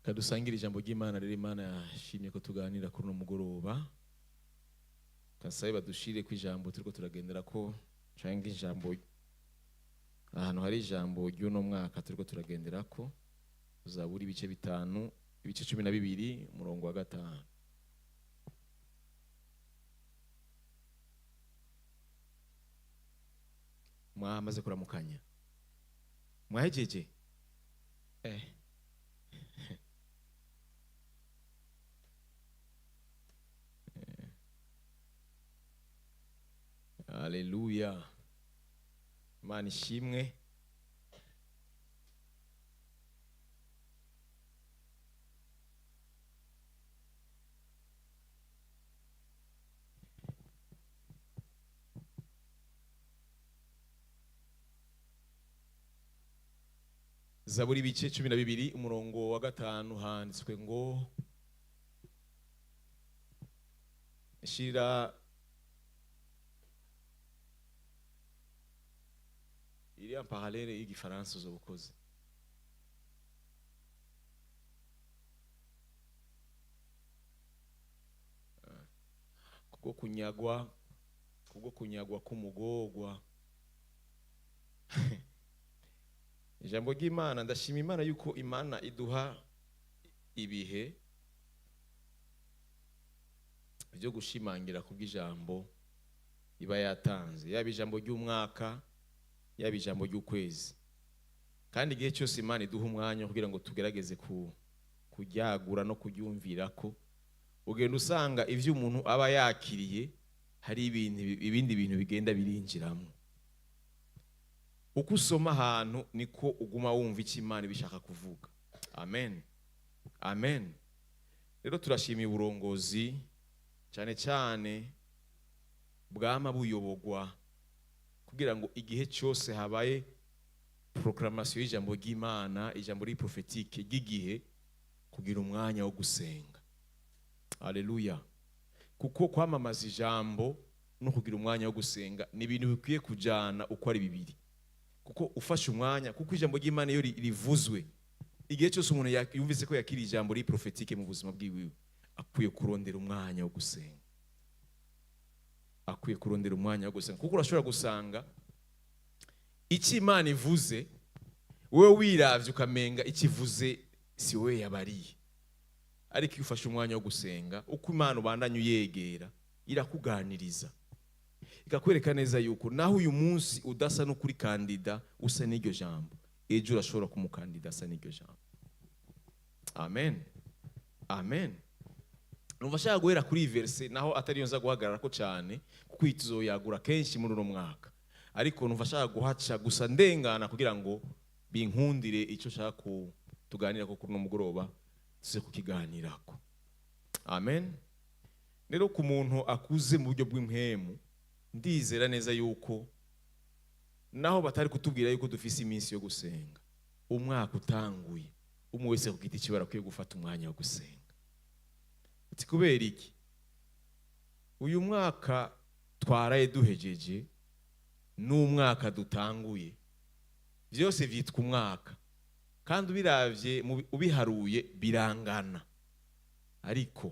Kadusangira ijambo ry'Imana rero Imana yashimye ko tuganira kuri no mugoroba. Kasaye badushire ku ijambo turiko turagendera ko canke ijambo ahantu hari ijambo ry'uno mwaka turiko turagendera ko Zaburi ibice 5 ibice 12 umurongo wa 5. Mwamaze kuramukanya mwahejeje Haleluya. Imana ishimwe. Zaburi bice 12 umurongo wa 5 handitswe ngo shira iri en parallèle y'igifaransa uzobukoze. Kubwo kunyagwa kumugogwa. Ijambo ry'Imana ndashima Imana yuko Imana iduha ibihe byo gushimangira kubw'ijambo iba yatanze, yaba ijambo ry'umwaka yaba ijambo ry'ukwezi. Kandi igihe cyose Imana iduha umwanya kugira ngo tugerageze kujyagura no kuryumvira ko ugenda usanga ivyo umuntu aba yakiriye hari ibindi bintu bigenda birinjiramo. Uko usoma ahantu niko uguma wumva icyo Imana bishaka kuvuga. Amen. Amen. Rero turashimiye uburongozi cyane cyane bwama buyobogwa kugira ngo igihe cyose habaye proclamation y'ijambo ry'Imana, ijambo ri prophétique ry'igihe kugira umwanya wo gusenga. Haleluya. Kuko kwamamaza ijambo no kugira umwanya wo gusenga ni ibintu bikwiye kujana uko ari bibiri. Kuko ufashe umwanya, kuko ijambo ry'Imana iyo rivuzwe igihe cyose umuntu yumvise ko yakiri ijambo ri prophétique mu buzima bwiwe akwiye kurondera umwanya wo gusenga. Akwiye kurondera umwanya wo gusenga kuko urashobora gusanga iki Imana ivuze wewe wiravye ukamenga ikivuze si wewe yabariye. Ariko iyo ufashe umwanya wo gusenga uko Imana ubandanye uyegera irakuganiriza ikakwereka neza yuko naho uyu munsi udasa no kuri kandida usa n'iryo jambo ejo urashobora kumukandida asa n'iryo jambo. Amen. Amen. Numva shaka guhera kuri verse naho atari yonza guhagarara ko cyane kuko ituzoyagura kenshi muri uno mwaka. Ariko numva shaka guhaca gusa ndengana kugira ngo binkundire ico shaka tuganira ko kuri no mugoroba tuze kukiganirako. Amen. Rero ku muntu akuze mu buryo bw'impemu ndizera neza yuko naho batari kutubwira yuko dufise iminsi yo gusenga umwaka utanguye umwe wese kugita ikibara kwiye gufata umwanya wo gusenga. Uti kubera iki? Uyu mwaka twaraye duhejeje n'umwaka dutanguye byose vyitwa umwaka kandi ubiravye ubiharuye birangana, ariko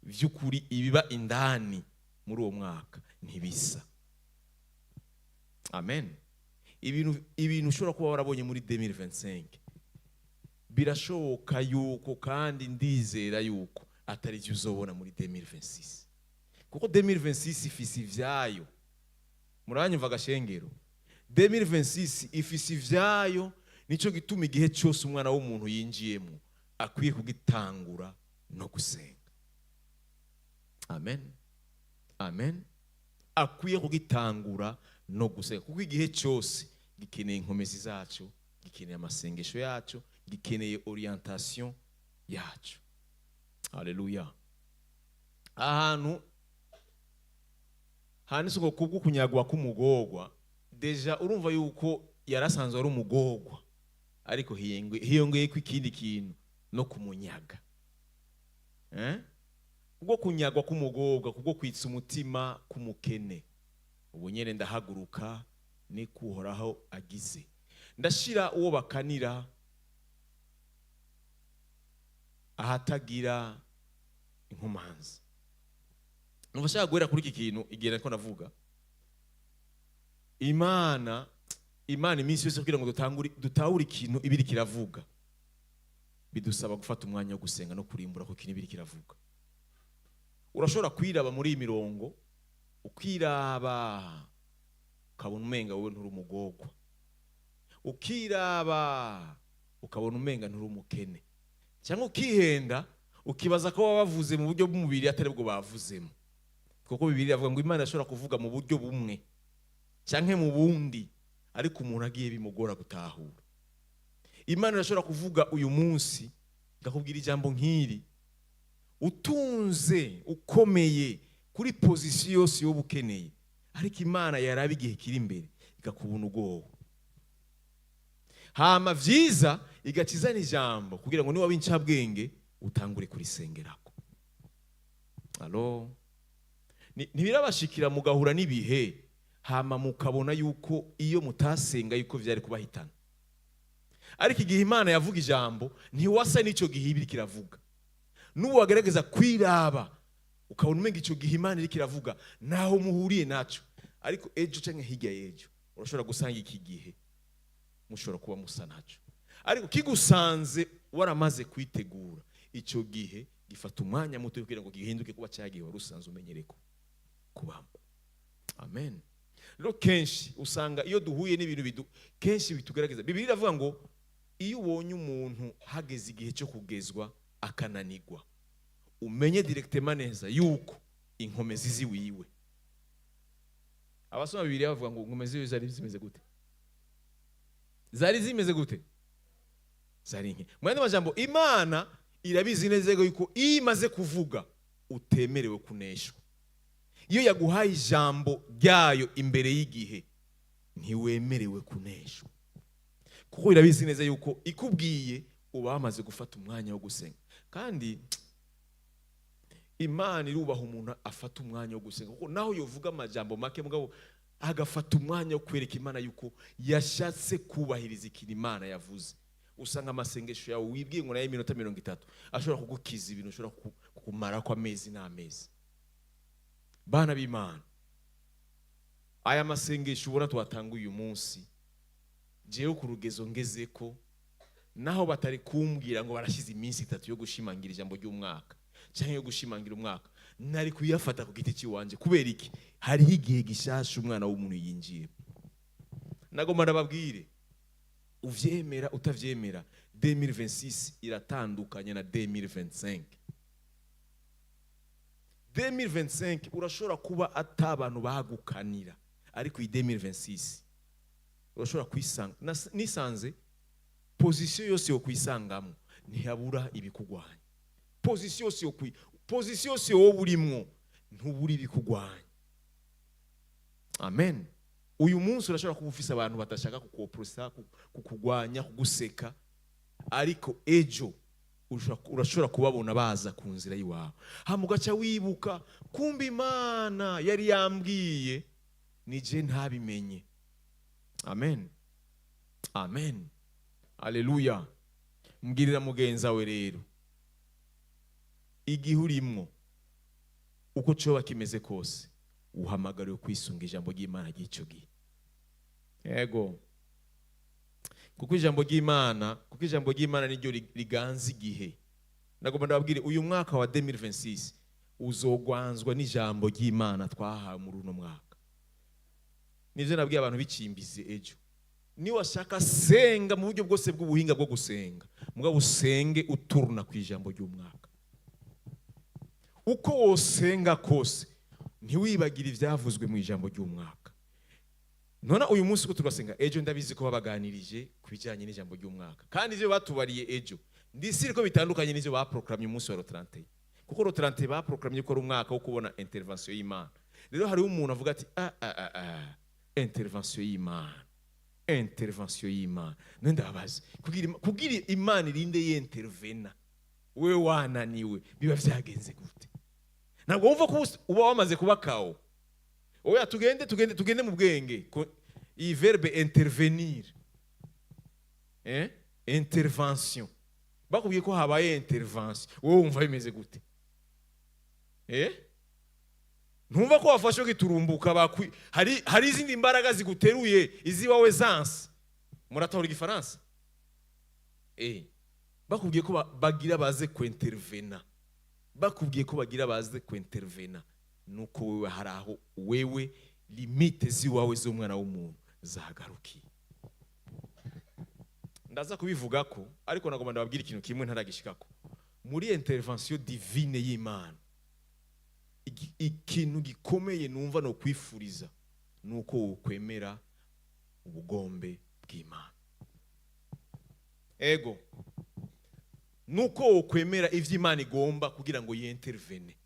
vy'ukuri ibiba indani muri uwo mwaka ntibisa. Amen. Ibintu ushobora kuba warabonye muri 2025 birashoboka yuko kandi ndizera yuko atari cyo uzobona muri 2026 kuko 2026 ifise ivyayo. Muranyumva gashengero? 2026 ifise ivyayo, nico gituma igihe cyose umwana w'umuntu yinjiyemo akwiye kugitangura no gusenga. Amen. Amen. Akwiye kugitangura no gusenga kuko igihe cyose gikeneye inkomezi zacu, gikeneye amasengesho yacu, gikeneye orientation yacu. Haleluya. Ahantu handitse ngo kubwo kunyagwa kumugogwa, deja urumva yuko yarasanzwe ari umugogwa, ariko hiyongeye ko ikindi kintu no kumunyaga. Kubwo kunyagwa kumugogwa, kubwo kwitsa umutima kumukene. Ubu nyene ndahaguruka ni kuhoraho agize. Ndashira uwo bakanira ahatagira inkomanzi. Nubashaka guhera kuri iki kintu igihe nako navuga Imana iminsi yose kugira ngo dutahura ikintu ibiri kiravuga, bidusaba gufata umwanya wo gusenga no kurimbura ko ikintu ibiri kiravuga. Urashobora kwiraba muri iyi mirongo, ukiraba ukabona umenga wowe nturi umugogwa, ukiraba ukabona umenga nturi umukene, cyangwa ukihenda ukibaza ko bavuze mu buryo bw'umubiri atari bwo bavuzemo. Kuko Bibiliya avuga ngo Imana ishobora kuvuga mu buryo bumwe cyangwa mu bundi, ariko umuntu agiye bimugora gutahura. Imana irashobora kuvuga uyu munsi ndakubwira ijambo nk'iri, utunze ukomeye kuri pozisiyo yose yo bukeneye, ariko Imana yaraba igihe kiri imbere igakubuna ubwoba. Hama vyiza igakizana ijambo kugira ngo niba w'incabwenge utangure kurisengerako. Alo, ntibirabashikira mugahura n'ibihe hama mukabona yuko iyo mutasenga yuko vyari kubahitana. Ariko igihe Imana yavuga ijambo ntiwasa n'ico gihe ibiri kiravuga. Nubu wagerageza kwiraba ukabona umenga ico gihe Imana iri kiravuga naho muhuriye naco, ariko ejo canke hirya y'ejo urashobora gusanga iki gihe mushobora kuba musa naco. Ariko kigusanze waramaze kwitegura, ico gihe gifata umwanya muto kugira ngo gihinduke kuba cyagiye warusanze umenyereko kubamba. Amen. Rero kenshi usanga iyo duhuye n'ibintu kenshi bitugerageza. Bibiliya iravuga ngo iyo ubonye umuntu hageze igihe cyo kugezwa akananigwa, umenye directement neza yuko inkomezi ziwiwe. Abasoma Bibiliya bavuga ngo inkomezi ziwiwe zari zimeze gute? Zari zimeze gute? Zari nke. Mwene majambo, Imana irabizi neza yuko imaze kuvuga utemerewe kuneshwa. Iyo yaguhaye ijambo ryayo imbere y'igihe ntiwemerewe kuneshwa, kuko irabizi neza yuko ikubwiye uba wamaze gufata umwanya wo gusenga. Kandi Imana irubaha umuntu afata umwanya wo gusenga, kuko naho yovuga amajambo make mugabo agafata umwanya wo kwereka Imana yuko yashatse kubahiriza ikintu Imana yavuze. Usanga amasengesho yawe wibwiye ngo nayo iminota 30 ashobora kugukiza ibintu, ashobora kukumara kwa amezi n'amezi. Bana b'Imana, aya masengesho ubona twatanguye uyu munsi, jewe ku rugezo ngezeko, naho batari kumbwira ngo barashize iminsi 3 yo gushimangira ijambo ry'umwaka cyangwa yo gushimangira umwaka, nari kuyafata ku giti ciwanje. Kubera iki? Hari igihe gishasha umwana w'umuntu yinjiye. Nagomba ndababwire, uvyemera utavyemera, 2026 iratandukanye na 2025. 2025 urashobora kuba atabantu bagukanira, ariko 2026 urashobora kwisanga nisanze position yose yo kwisangamo ntihabura ibikugwanya. Position yose yo burimwo ntuburi ibikugwanya. Amen. Uyu munsi urashobora kuba ufise abantu batashaka kukoprosa, kukugwanya, kuguseka, ariko ejo urashobora kubabona baza ku nzira yiwawe. Hamugaca wibuka, kumba Imana yari yambwiye nije ntabimenye. Amen. Amen. Haleluya. Mbwirira mugenza we rero, igihe urimwo uko coba kimeze kose, uhamagariwe kwisunga ijambo ry'Imana ry'icyo gihe. Yego. Kuko ijambo ry'Imana niryo riganza igihe. Nagomba ndababwire, uyu mwaka wa 2026 uzogwanzwa n'ijambo ry'Imana twahawe muri uno mwaka. Nivyo nabwiye abantu bicimbize ejo. Ni washaka senga mu buryo bwose bw'ubuhinga bwo gusenga, mugabo usenge uturuna ku ijambo ry'umwaka. Uko wosenga kose ntiwibagire ivyavuzwe mu ijambo ry'umwaka. Nona uyu munsi ko turasenga, ejo ndabizi ko babaganirije kubijanye n'ijambo ry'umwaka, kandi ivyo batubariye ejo ndisiri ko bitandukanye n'ivyo baproclamye umunsi wa 30. Kuko 30 baproclamye ko ari umwaka wo kubona intervention y'Imana. Rero hari umuntu avuga ati intervention y'Imana ndabaza kugira Imana irinde y'intervena, we wananiwe biba vyagenze gute? Ntabwo wumva ko uba wamaze kuba kawo. Oya, tugende mu bwenge. Iyi verbe intervenir, intervention, bakubwiye ko habaye intervention, wowe wumva bimeze gute? Ntumva ko wafashe giturumbuka hari izindi imbaraga ziguteruye iziwawe zanse. Muratahura igifaransa? Bakubwiye ko bagira baze kwintervena. Bakubwiye ko bagira baze kwintervena. Nuko wewe haraho wewe limite ziwawe z'umwana w'umuntu zahagarukiye. Ndaza kubivuga ko ariko nagomba ndababwira ikintu kimwe ntaragishikako. Muri intervention divine y'Imana, ikintu gikomeye numva no kwifuriza nuko ukwemera ubugombe bw'Imana. Ego nuko ukwemera ivy'Imana igomba kugira ngo yintervene,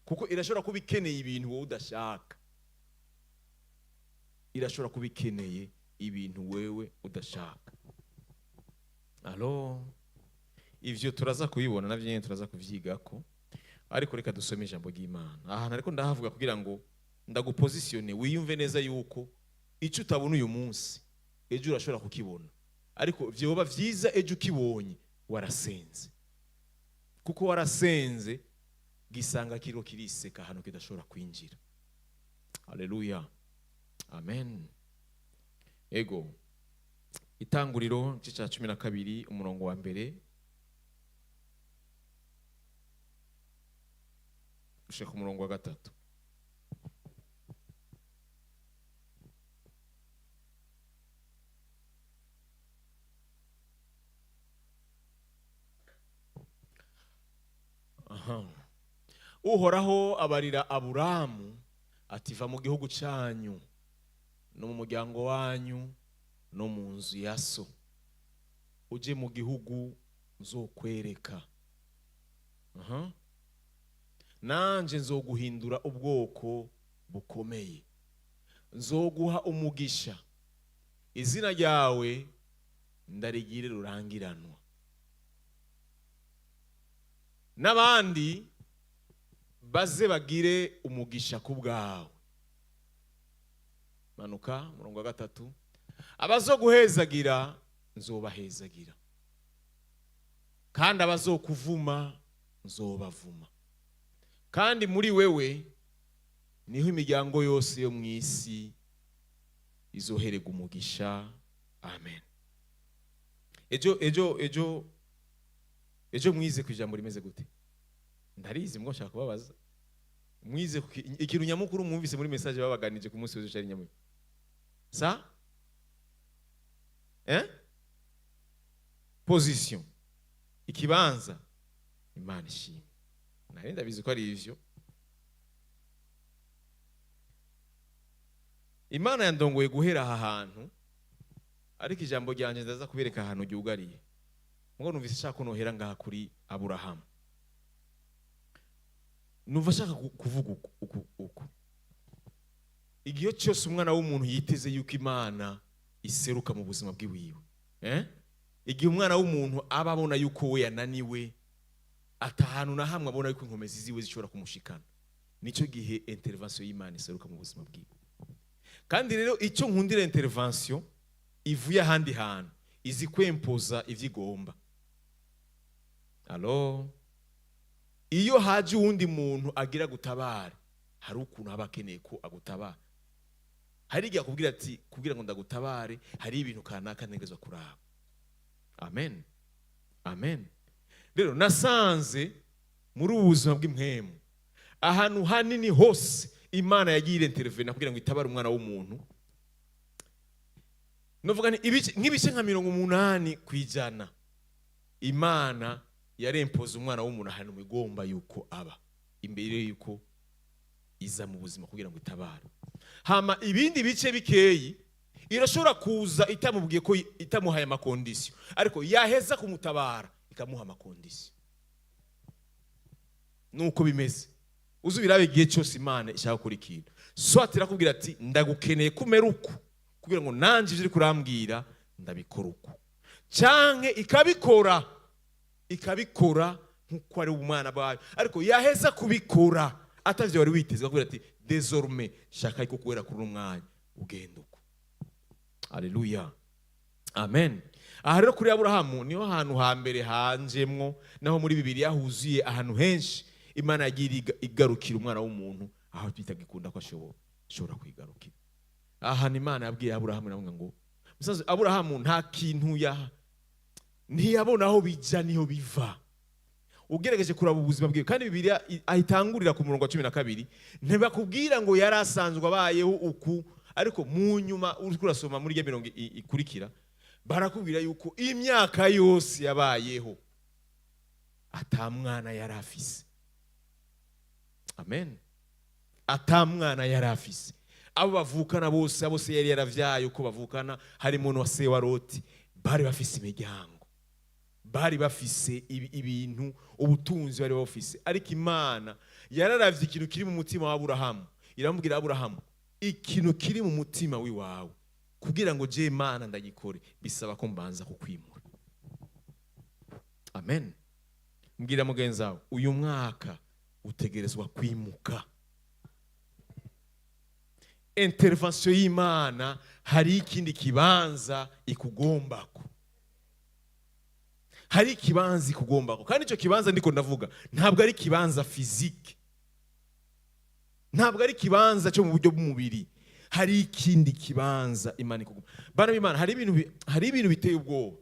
kuko irashobora kuba ikeneye ibintu wowe udashaka. Irashobora kuba ikeneye ibintu wewe udashaka. Alo, ivyo turaza kubibona navyo nyene turaza kuvyigako, ariko reka dusome ijambo ry'Imana. Aha ariko ndahavuga kugira ngo ndagupozitione wiyumve neza yuko icyo utabona uyu munsi ejo urashobora kukibona, ariko vyoba vyiza ejo ukibonye warasenze, kuko warasenze gisanga kiro kiriseka hano kidashobora kwinjira. Haleluya, amen. Ego Itanguriro cya 12 umurongo wa mbere ushaka umurongo wa 3. Uhoraho abarira Aburamu ati va mu gihugu cyanyu no mu muryango wanyu no mu nzu ya so, uje mu gihugu nzokwereka. Nanje nzoguhindura ubwoko bukomeye, nzoguha umugisha, izina ryawe ndarigire rurangiranwa, n'abandi baze bagire umugisha ku bwawe. Manuka murongo wa 3. Abazoguhezagira nzobahezagira, kandi abazokuvuma nzobavuma, kandi muri wewe niho imiryango yose yo mu isi izoherega umugisha. Amen. Ejo mwize ku ijambo rimeze gute? Ndarizi mwo nshaka kubabaza. Mwize ikintu nyamukuru mwumvise muri message babaganije ku munsi w'ejo cyari nyamukuru. Sa? Position. Ikibanza. Imana ishimwe. Nari ndabizi ko ari ivyo. Imana yandongoye guhera aha hantu, ariko ijambo ryanje ndaza kubereka ahantu ryugariye. Ngo numvise shaka ko nohera ngaha kuri Aburahamu. Numva shaka kuvuga uko. Igihe cyose umwana w'umuntu yiteze yuko Imana iseruka mu buzima bw'iwiwe. Igihe umwana w'umuntu aba abona yuko we yananiwe, atahanu na hamwe abona yuko inkomezi ziwe zishobora kumushikana, nico gihe intervention y'Imana iseruka mu buzima bwiwe. Kandi rero icyo nkundira intervention ivuye ahandi hantu, izi kwempoza ivyigomba. Alo, iyo haje uwundi muntu agira gutabara, hari ukuntu aba akeneye ko agutabara. Hari igihe akubwira ati kugira ngo ndagutabare hari ibintu kanaka ntegezwa kuraba. Amen, amen. Rero nasanze muri ubuzima bw'impemu ahantu hanini hose Imana yagiye intervene kugira ngo itabare umwana w'umuntu. Novuga ni nk'ibice nka 80% Imana yarempoza umwana w'umuntu ahantu migomba yuko aba imbere yuko iza mu buzima kugira ngo itabare. Hama ibindi bice bikeyi irashobora kuza itamubwiye ko itamuhaye amakondisyo, ariko yaheza kumutabara ikamuha amakondisyo. Nuko bimeze. Uzubirabe igihe cyose Imana ishaka gukora ikintu, swati irakubwira ati ndagukeneye kumera uko kugira ngo nanje ivyo uri kurambwira ndabikora uko, canke ikabikora nkuko ari umwana bawe, ariko yaheza kubikora atavyo wari witeze akubwira ati désormais shaka iko kwera kuri umwanya ugenda uko. Haleluya, amen. aha rero kuri Aburahamu niho hantu hambere hanjemwo, naho muri Bibiliya huzuye ahantu henshi Imana yagiye igarukira umwana w'umuntu aho bitagikunda ko ashobora kwigarukira. Aha ni Imana yabwiye Aburahamu navuga ngo musaza Aburahamu nta kintu ntiyabona aho bija niho biva. Ugerageje kuraba ubuzima bwiwe, kandi Bibiliya ahitangurira ku murongo wa 12 ntibakubwira ngo yari asanzwe abayeho uku, ariko mu nyuma uriko urasoma muri ya mirongo ikurikira barakubwira yuko imyaka yose yabayeho atamwana yari afise. Amen. Atamwana yari afise. Abo bavukana bose yari yaravyaye uko bavukana, harimo no se wa Loti, bari bafise imiryango, bari bafise ibintu, ubutunzi bari bafise. Ariko Imana yararavye ikintu kiri mu mutima wa Aburahamu, iramubwira Aburahamu, ikintu kiri mu mutima wiwawe kugira ngo je Imana ndagikore bisaba ko mbanza kukwimura. Amen. Mbwira mugenzi wawe, uyu mwaka utegerezwa kwimuka. Intervention y'Imana hari ikindi kibanza ikugombako, hari ikibanza ikugombako, kandi ico kibanza ndiko ndavuga ntabwo ari kibanza physique, ntabwo ari kibanza cyo mu buryo bw'umubiri, hari ikindi kibanza Imana ikugomba. Bana b'Imana, hari ibintu biteye ubwoba.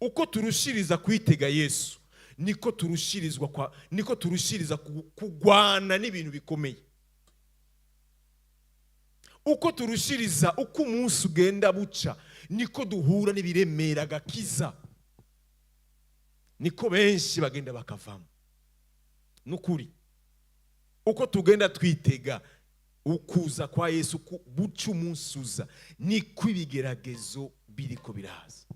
Uko turushiriza kwitega Yesu niko turushiriza kugwana n'ibintu bikomeye. Uko turushiriza, uko umunsi ugenda buca niko duhura n'ibiremera agakiza, niko benshi bagenda bakavamo. Nukuri uko tugenda twitega ukuza kwa Yesu buca umunsi uza, niko ibigeragezo biriko biraza,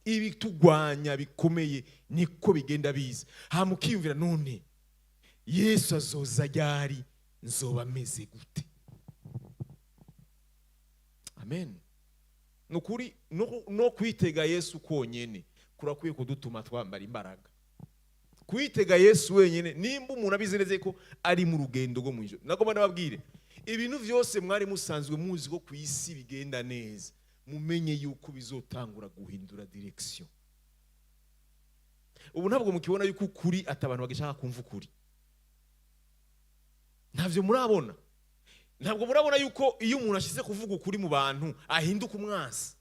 ibitugwanya bikomeye niko bigenda biza. Hamukiyumvira none Yesu azoza ryari, nzoba meze gute? Amen. Nukuri no kwitega Yesu konyene kurakwiye kudutuma twambara imbaraga. Kwitega Yesu wenyene, nimba umuntu abizi neza ko ari mu rugendo rwo mu ijuru. Nagomba nababwire, ibintu byose mwari musanzwe muzi ko ku isi bigenda neza, mumenye yuko bizotangura guhindura direction. Ubu ntabwo mukibona yuko kuri atabantu bagishaka kumva ukuri. Ntavyo murabona. Ntabwo murabona yuko iyo umuntu ashize kuvuga ukuri mu bantu ahinduka umwansi.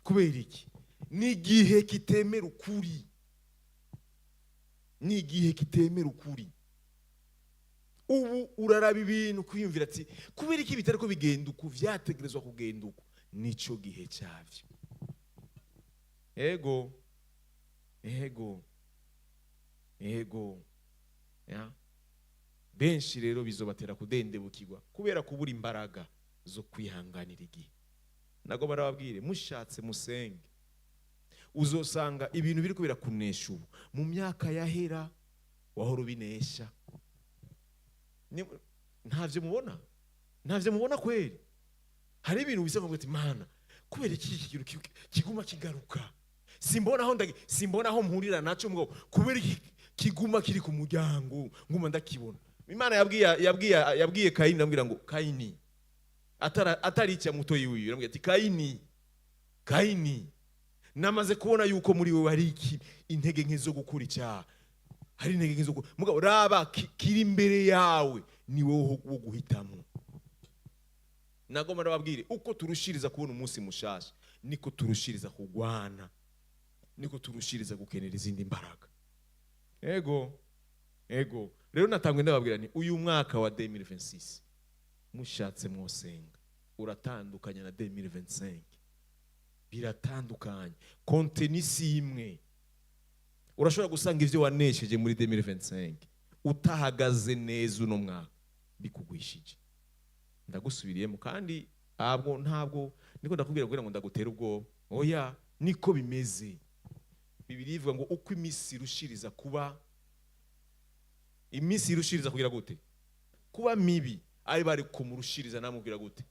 Kubera iki? Ni igihe kitemera ukuri. Ni igihe kitemera ukuri. Ubu uraraba ibintu kwiyumvira ati kubera iki bitari ko bigenda uko vyategerezwa kugenda uko, nico gihe cyavyo. Ego ya benshi rero bizobatera kudendebukirwa kubera kubura imbaraga zo kwihanganira igihe. Nago barababwire, mushatse musenge uzosanga ibintu biri kubera kunesha ubu mu myaka yahera wahora ubinesha. Ntavyo mubona kweli. Hari ibintu bisa ngo ati Mana kubera iki kintu kiguma kigaruka, simbona aho mpurira naco mgo, kubera kiguma kiri ku muryango nguma ndakibona. Imana yabwiye Kayini, ndambwira ngo Kayini, atari icya muto yiwe, ndambwira ati Kayini, namaze kubona yuko muri wewe hari intege nke zo gukura icyaha, hari intege nke zo mugabo raba kiri imbere yawe ni wowe wo guhitamo. Nagomba nababwire, uko turushiriza kubona umunsi mushasha niko turushiriza kugwana, niko turushiriza gukenera izindi mbaraga. Ego rero natangwe ndababwira ni uyu mwaka wa 2026 mushatse mwosenga uratandukanya na 2025. Biratandukanye, kontenisi imwe. Urashobora gusanga ivyo wanesheje muri 2025 utahagaze neza uno mwaka bikugwishije. Ndagusubiriyemo kandi ntabwo niko ndakubwira ngo ndagutera ubwoba. Oya, niko bimeze. Bibiliya ivuga ngo uko imisi irushiriza kuba kugira gute? Kuba mibi, ari bari kumurushiriza namubwira gute?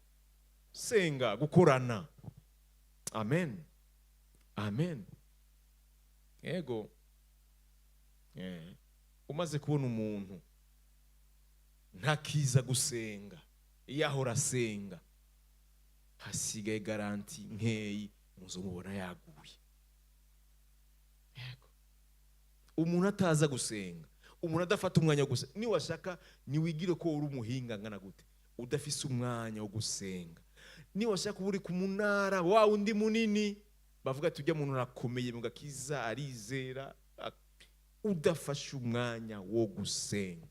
Senga, gukorana. Amen. Ego. Umaze kubona umuntu ntakiza gusenga, iyo ahora asenga hasigaye garanti nkeyi muzomubona yaguye. Yego. Umuntu ataza gusenga, umuntu adafata umwanya wo gusenga, ni washaka niwigire ko uri umuhinga ngana gute udafise umwanya wo gusenga. Ni washaka uri ku munara wa undi munini bavuga tujya muntu nakomeye mu gakiza arizera, udafashe umwanya wo gusenga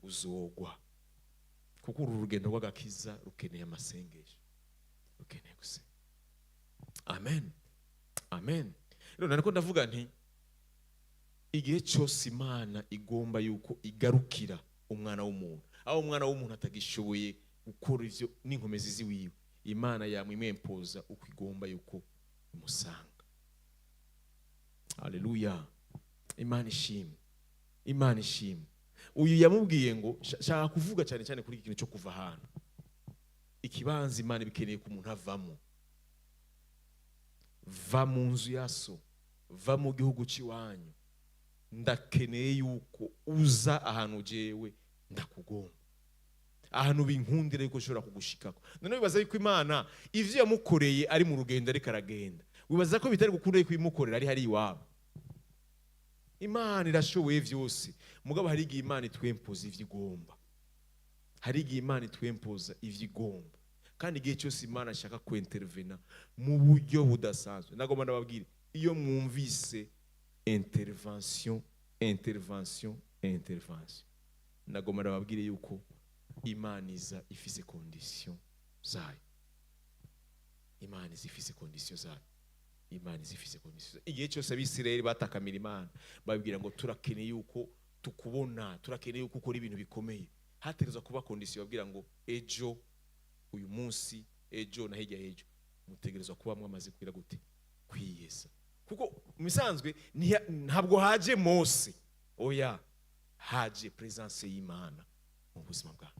uzogwa. Kuko uru rugendo rw'agakiza rukeneye amasengesho, rukeneye gusenga. Amen, amen. Rero nariko ndavuga nti igihe cyose Imana igomba yuko igarukira umwana w'umuntu, aho umwana w'umuntu atagishoboye gukora ivyo n'inkomezi ziwiwe, Imana yamwimempoza uko igomba yuko imusanga. Haleluya. Imana ishimwe, Imana ishimwe. Uyu yamubwiye ngo shaka kuvuga cyane cyane kuri ikintu cyo kuva hano. Ikibanza Imana bikeneye ku muntu avamo. Va mu nzu ya so, va mu gihugu cy'iwanyu, ndakeneye yuko uza ahantu jewe ndakugomba, ahantu binkundire yuko ushobora kugushikako. None bibaza yuko Imana ivyo yamukoreye ari mu rugendo ariko aragenda, wibaza ko bitari gukunda yuko imukorera ari hari iwabo. Imana irashoboye vyose, mugabo hari igihe Imana itwempoza ivyo igomba, hari igihe Imana itwempoza ivyo igomba. Kandi igihe cyose Imana ashaka kwentervena mu buryo budasanzwe, nagomba ndababwire, iyo mwumvise intervention, nagomba ndababwire yuko Imana iza ifise condition zayo. Imana iza ifise condition zayo. Imana iza ifise condition zayo. Igihe cyose Abisirayeli batakamira Imana babwira ngo turakeneye yuko tukubona, turakeneye yuko ukora ibintu bikomeye, hategerezwa kuba condition babwira ngo ejo, uyu munsi, ejo na hirya ejo mutegerezwa kuba mwamaze kwira gute kwiyesa. Kuko misanzwe ntabwo haje Mose, oya haje presence y'Imana mu buzima bwawe.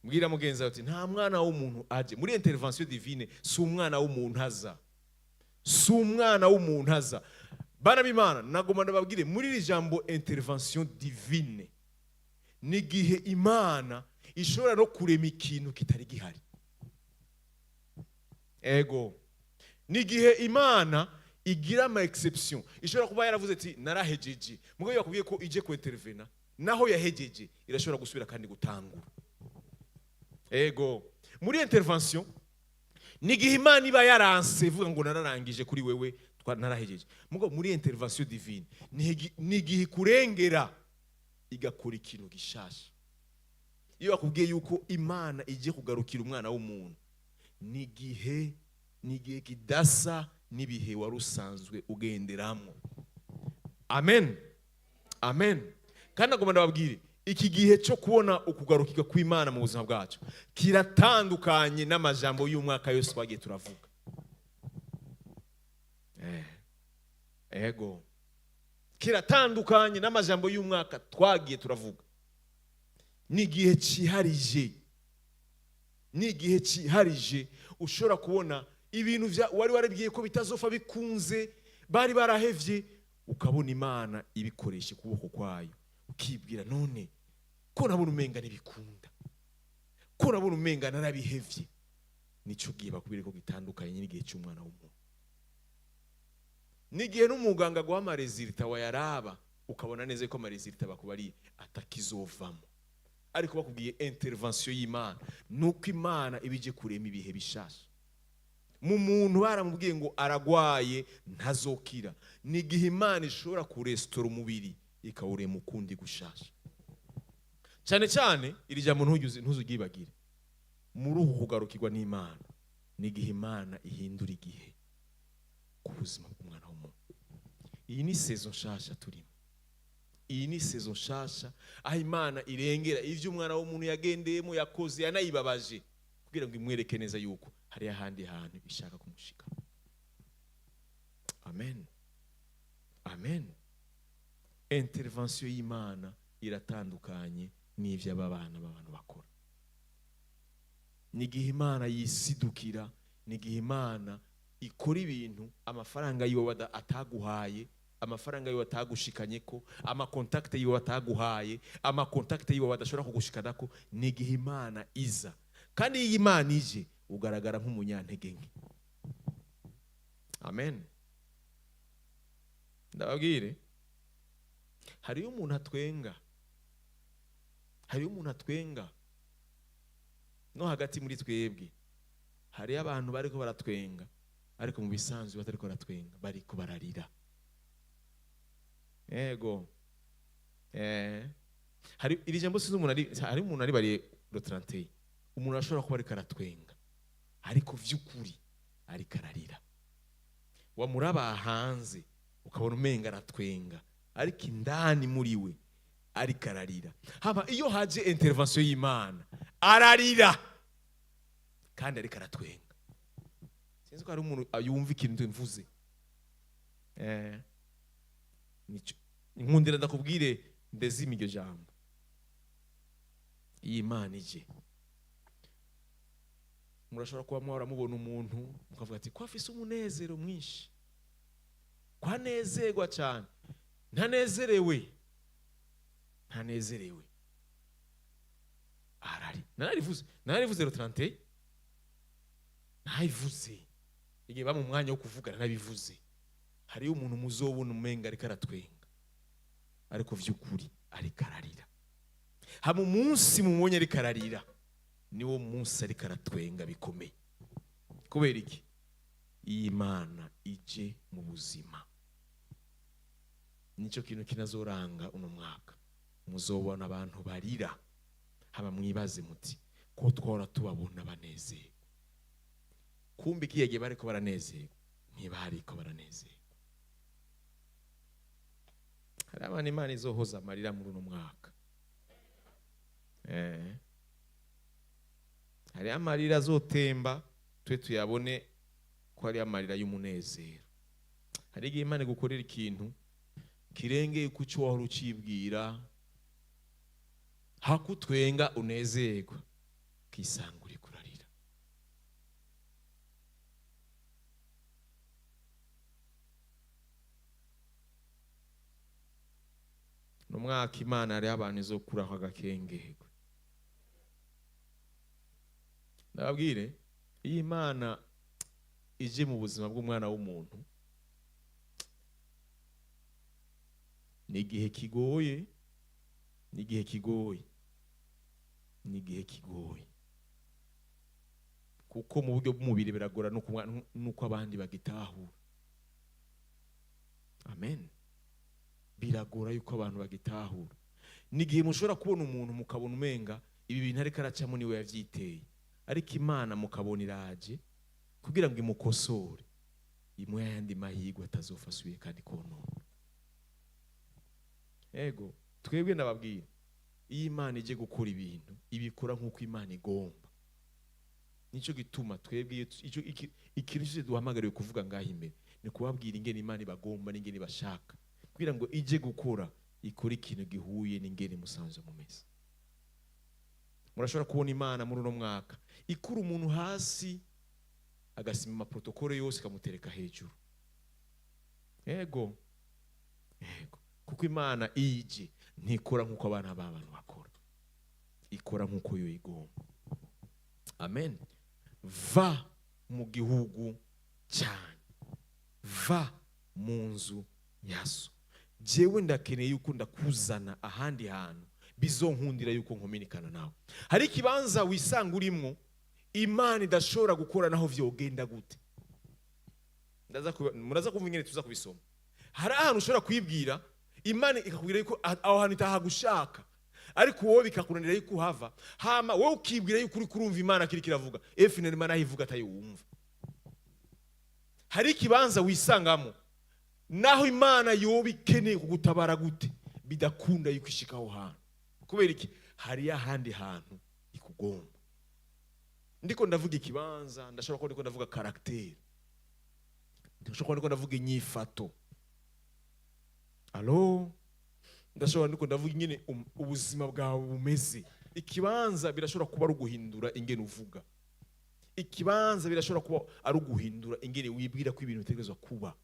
Mbwira mugenzi ati nta mwana w'umuntu aje muri intervention divine, si umwana w'umuntu aza, si umwana w'umuntu aza. Bana b'Imana, nagomba ndababwire muri iri jambo intervention divine, ni gihe Imana ishobora no kurema ikintu kitari gihari. Ego. Ni gihe Imana igira ama exception, ishobora kuba yaravuze ati narahejeje, mugabo yakubwiye ko ije ku intervena, naho yahejeje irashobora gusubira kandi gutangura. Ego. Muri intervention ni gihe Imana iba yaranse ivuga ngo nararangije kuri wewe narahejeje, mugabo muri intervention divine ni gihe kurengera igakora ikintu gishasha. Iyo akubwiye yuko Imana ije kugarukira umwana w'umuntu, ni gihe kidasa n'ibihe wari usanzwe ugenderamo. Amen, amen. Kandi agomba ndababwire, iki gihe cyo kubona ukugarukika kw'Imana mu buzima bwacu kiratandukanye n'amajambo y'umwaka yose twagiye turavuga. Ego. Kiratandukanye n'amajambo y'umwaka twagiye turavuga. Ni igihe ciharije, ushobora kubona ibintu wari warabwiye ko bitazofa bikunze, bari barahevye, ukabona Imana ibikoresha kuboko kwayo, ukibwira none ko nabona umenga nibikunda, ko nabona umenga narabihevye. Nico gihe bakubwire ko gitandukanye n'igihe cy'umwana w'umuntu. Nigihe n'umuganga guha amaresultat wayaraba ukabona neza ko amaresultat bakubariye atakizovamo, ariko bakubwiye intervention y'Imana, nuko Imana ibije kurema ibihe bishasha. Mu muntu baramubwiye ngo aragwaye ntazokira, ni gihe Imana ishobora kurestora umubiri ikawurema ukundi gushasha. Cyane cyane iri jambo ntuzugibagire, muri uku kugarukirwa n'Imana ni gihe Imana ihindura igihe ku buzima bw'umwana w'umuntu. Iyi ni saison nshasha turimo. Iyi ni saison nshasha aho Imana irengera ivyo umwana w'umuntu yagendeyemo, yakoze, yanayibabaje, kugira ngo imwereke neza yuko hari ahandi hantu ishaka kumushika. Amen, amen. Intervention y'Imana iratandukanye n'ivyo abana b'abantu bakora. Ni gihe Imana yisidukira, ni gihe Imana ikora ibintu amafaranga yiwe ataguhaye, amafaranga yiwe atagushikanye ko, amakontakte yiwe ataguhaye, amakontakte yiwe badashobora kugushikanako. Ni gihe Imana iza, kandi iyi Imana ije ugaragara nk'umunyantege nke. Amen. Ndababwire, hariyo umuntu atwenga no hagati muri twebwe. Hariyo abantu bariko baratwenga ariko mu bisanzwe batariko baratwenga, bariko bararira. Ego. Hari iri jambo sinzi hari umuntu ari bari le 31. Umuntu ashobora kuba ariko aratwenga ariko vy'ukuri ariko ararira. Wamuraba hanze ukabona umenga aratwenga ariko indani muri we ariko ararira. Haba iyo haje intervention y'Imana ararira kandi ariko aratwenga. Sinzi ko hari umuntu yumva ikintu mvuze. Nico nkundira ndakubwire ndezima iryo jambo. Imana ije, murashobora kuba mwara mubona umuntu mukavuga ati ko afise umunezero mwinshi, kwanezerwa cyane, ntanezerewe arari. Narivuze le 31, nayivuze igihe ba mu mwanya wo kuvuga, nabivuze. Hariyo umuntu muzobona umenga ariko aratwenga ariko vy'ukuri ariko ararira. Hama umunsi mubonye ariko ararira niwo munsi ariko aratwenga bikomeye. Kubera iki? Imana ije mu buzima. Nico kintu kinazoranga uno mwaka. Muzobona abantu barira, haba mwibaze muti ko twora tubabona banezerwa. Kumbe kiyege bariko baranezerwa, ntibariko baranezerwa. Hari abantu Imana izohoza amarira muri uno mwaka. Hari amarira azotemba twe tuyabone ko ari amarira y'umunezero. Hari igihe Imana gukorera ikintu kirengeye ku cyo wahora ucibwira, hakutwenga unezerwa kisanga uri kurarira. No mwaka Imana ari abantu izokuraho agakengego. Ndababwire, iyi Imana ije mu buzima bw'umwana w'umuntu ni igihe kigoye, kuko mu buryo bw'umubiri biragora nuko abandi bagitahura. Amen. Biragora yuko abantu bagitahura. Ni igihe mushobora kubona umuntu mukabona umenga ibi bintu ariko aracamo niwe yavyiteye, ariko Imana mukabona iraje kugira ngo imukosore, imwe yandi mahigwe atazofasuye kandi konona. Ego, twebwe nababwira, iyi Imana ije gukora ibintu ibikora nkuko Imana igomba. Nico gituma twebwe ikintu cyose duhamagariwe kuvuga ngaho imbere ni kubabwira ingene Imana ibagomba n'ingene bashaka, kugira ngo ije gukora ikora ikintu gihuye n'ingene musanzwe mumeze. Murashobora kubona Imana muri uno mwaka ikura umuntu hasi agasima protokole yose kamutereka hejuru. Ego, kuko Imana ije ntikora nkuko abana b'abantu bakora, ikora nkuko yo igomba. Amen. Va mu gihugu cyane, va mu nzu yaso. Jewe ndakeneye yuko ndakuzana ahandi hantu bizonkundira yuko nkominikana nawe. Hari ikibanza wisanga urimo Imana idashobora gukora naho vyogenda gute. Muraza kumva ingene tuza kubisoma. Hari ahantu ushobora kwibwira Imana ikakubwira yuko aho hantu itahagushaka, ariko wowe bikakunanira yuko uhava. Hama wowe ukibwira yuko uri kurumva Imana kiri kiravuga, efine Imana ivuga atayumva. Hari ikibanza wisangamo naho Imana yoba ikeneye kugutabara gute bidakunda yuko ishikaho hantu. Kubera iki? Hari ahandi hantu ikugomba. Ndiko ndavuga ikibanza, ndashobora ko ndiko ndavuga karakter, ndashobora ko ndavuga inyifato. Allo, ndashobora ndiko ndavuga ingene ubuzima bwawe bumeze. Ikibanza birashobora kuba ari uguhindura ingene uvuga. Ikibanza birashobora kuba ari uguhindura ingene wibwira ko ibintu bitegerezwa kuba.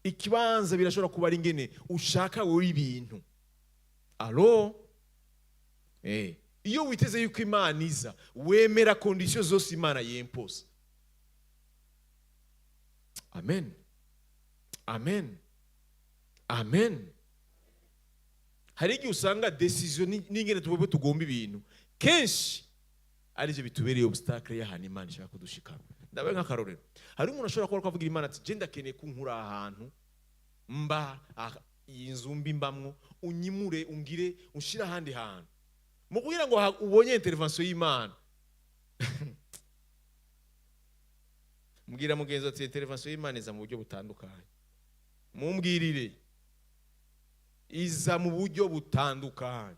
Ikibanza birashobora kuba ari ingene ushaka wowe ibintu. Allo, iyo witeze yuko Imana iza, wemera condition zose Imana yempoza. Amen. Amen. Amen. Hari igihe usanga decision n'ingene tubwe tugomba ibintu kenshi arije bitubereye obstacle y'ahantu Imana ishaka kudushikana. Ndabaye nk'akarorero, hari umuntu ashobora kuvugira Imana ati je ndakeneye kunkura ahantu mba iyi nzu mbamwo unyimure ungire unshira ahandi hantu mu kugira ngo ubonye intervention y'Imana. Mbwira mugenzi ati intervention y'Imana iza mu buryo butandukanye. Mumbwirire iza mu buryo butandukanye.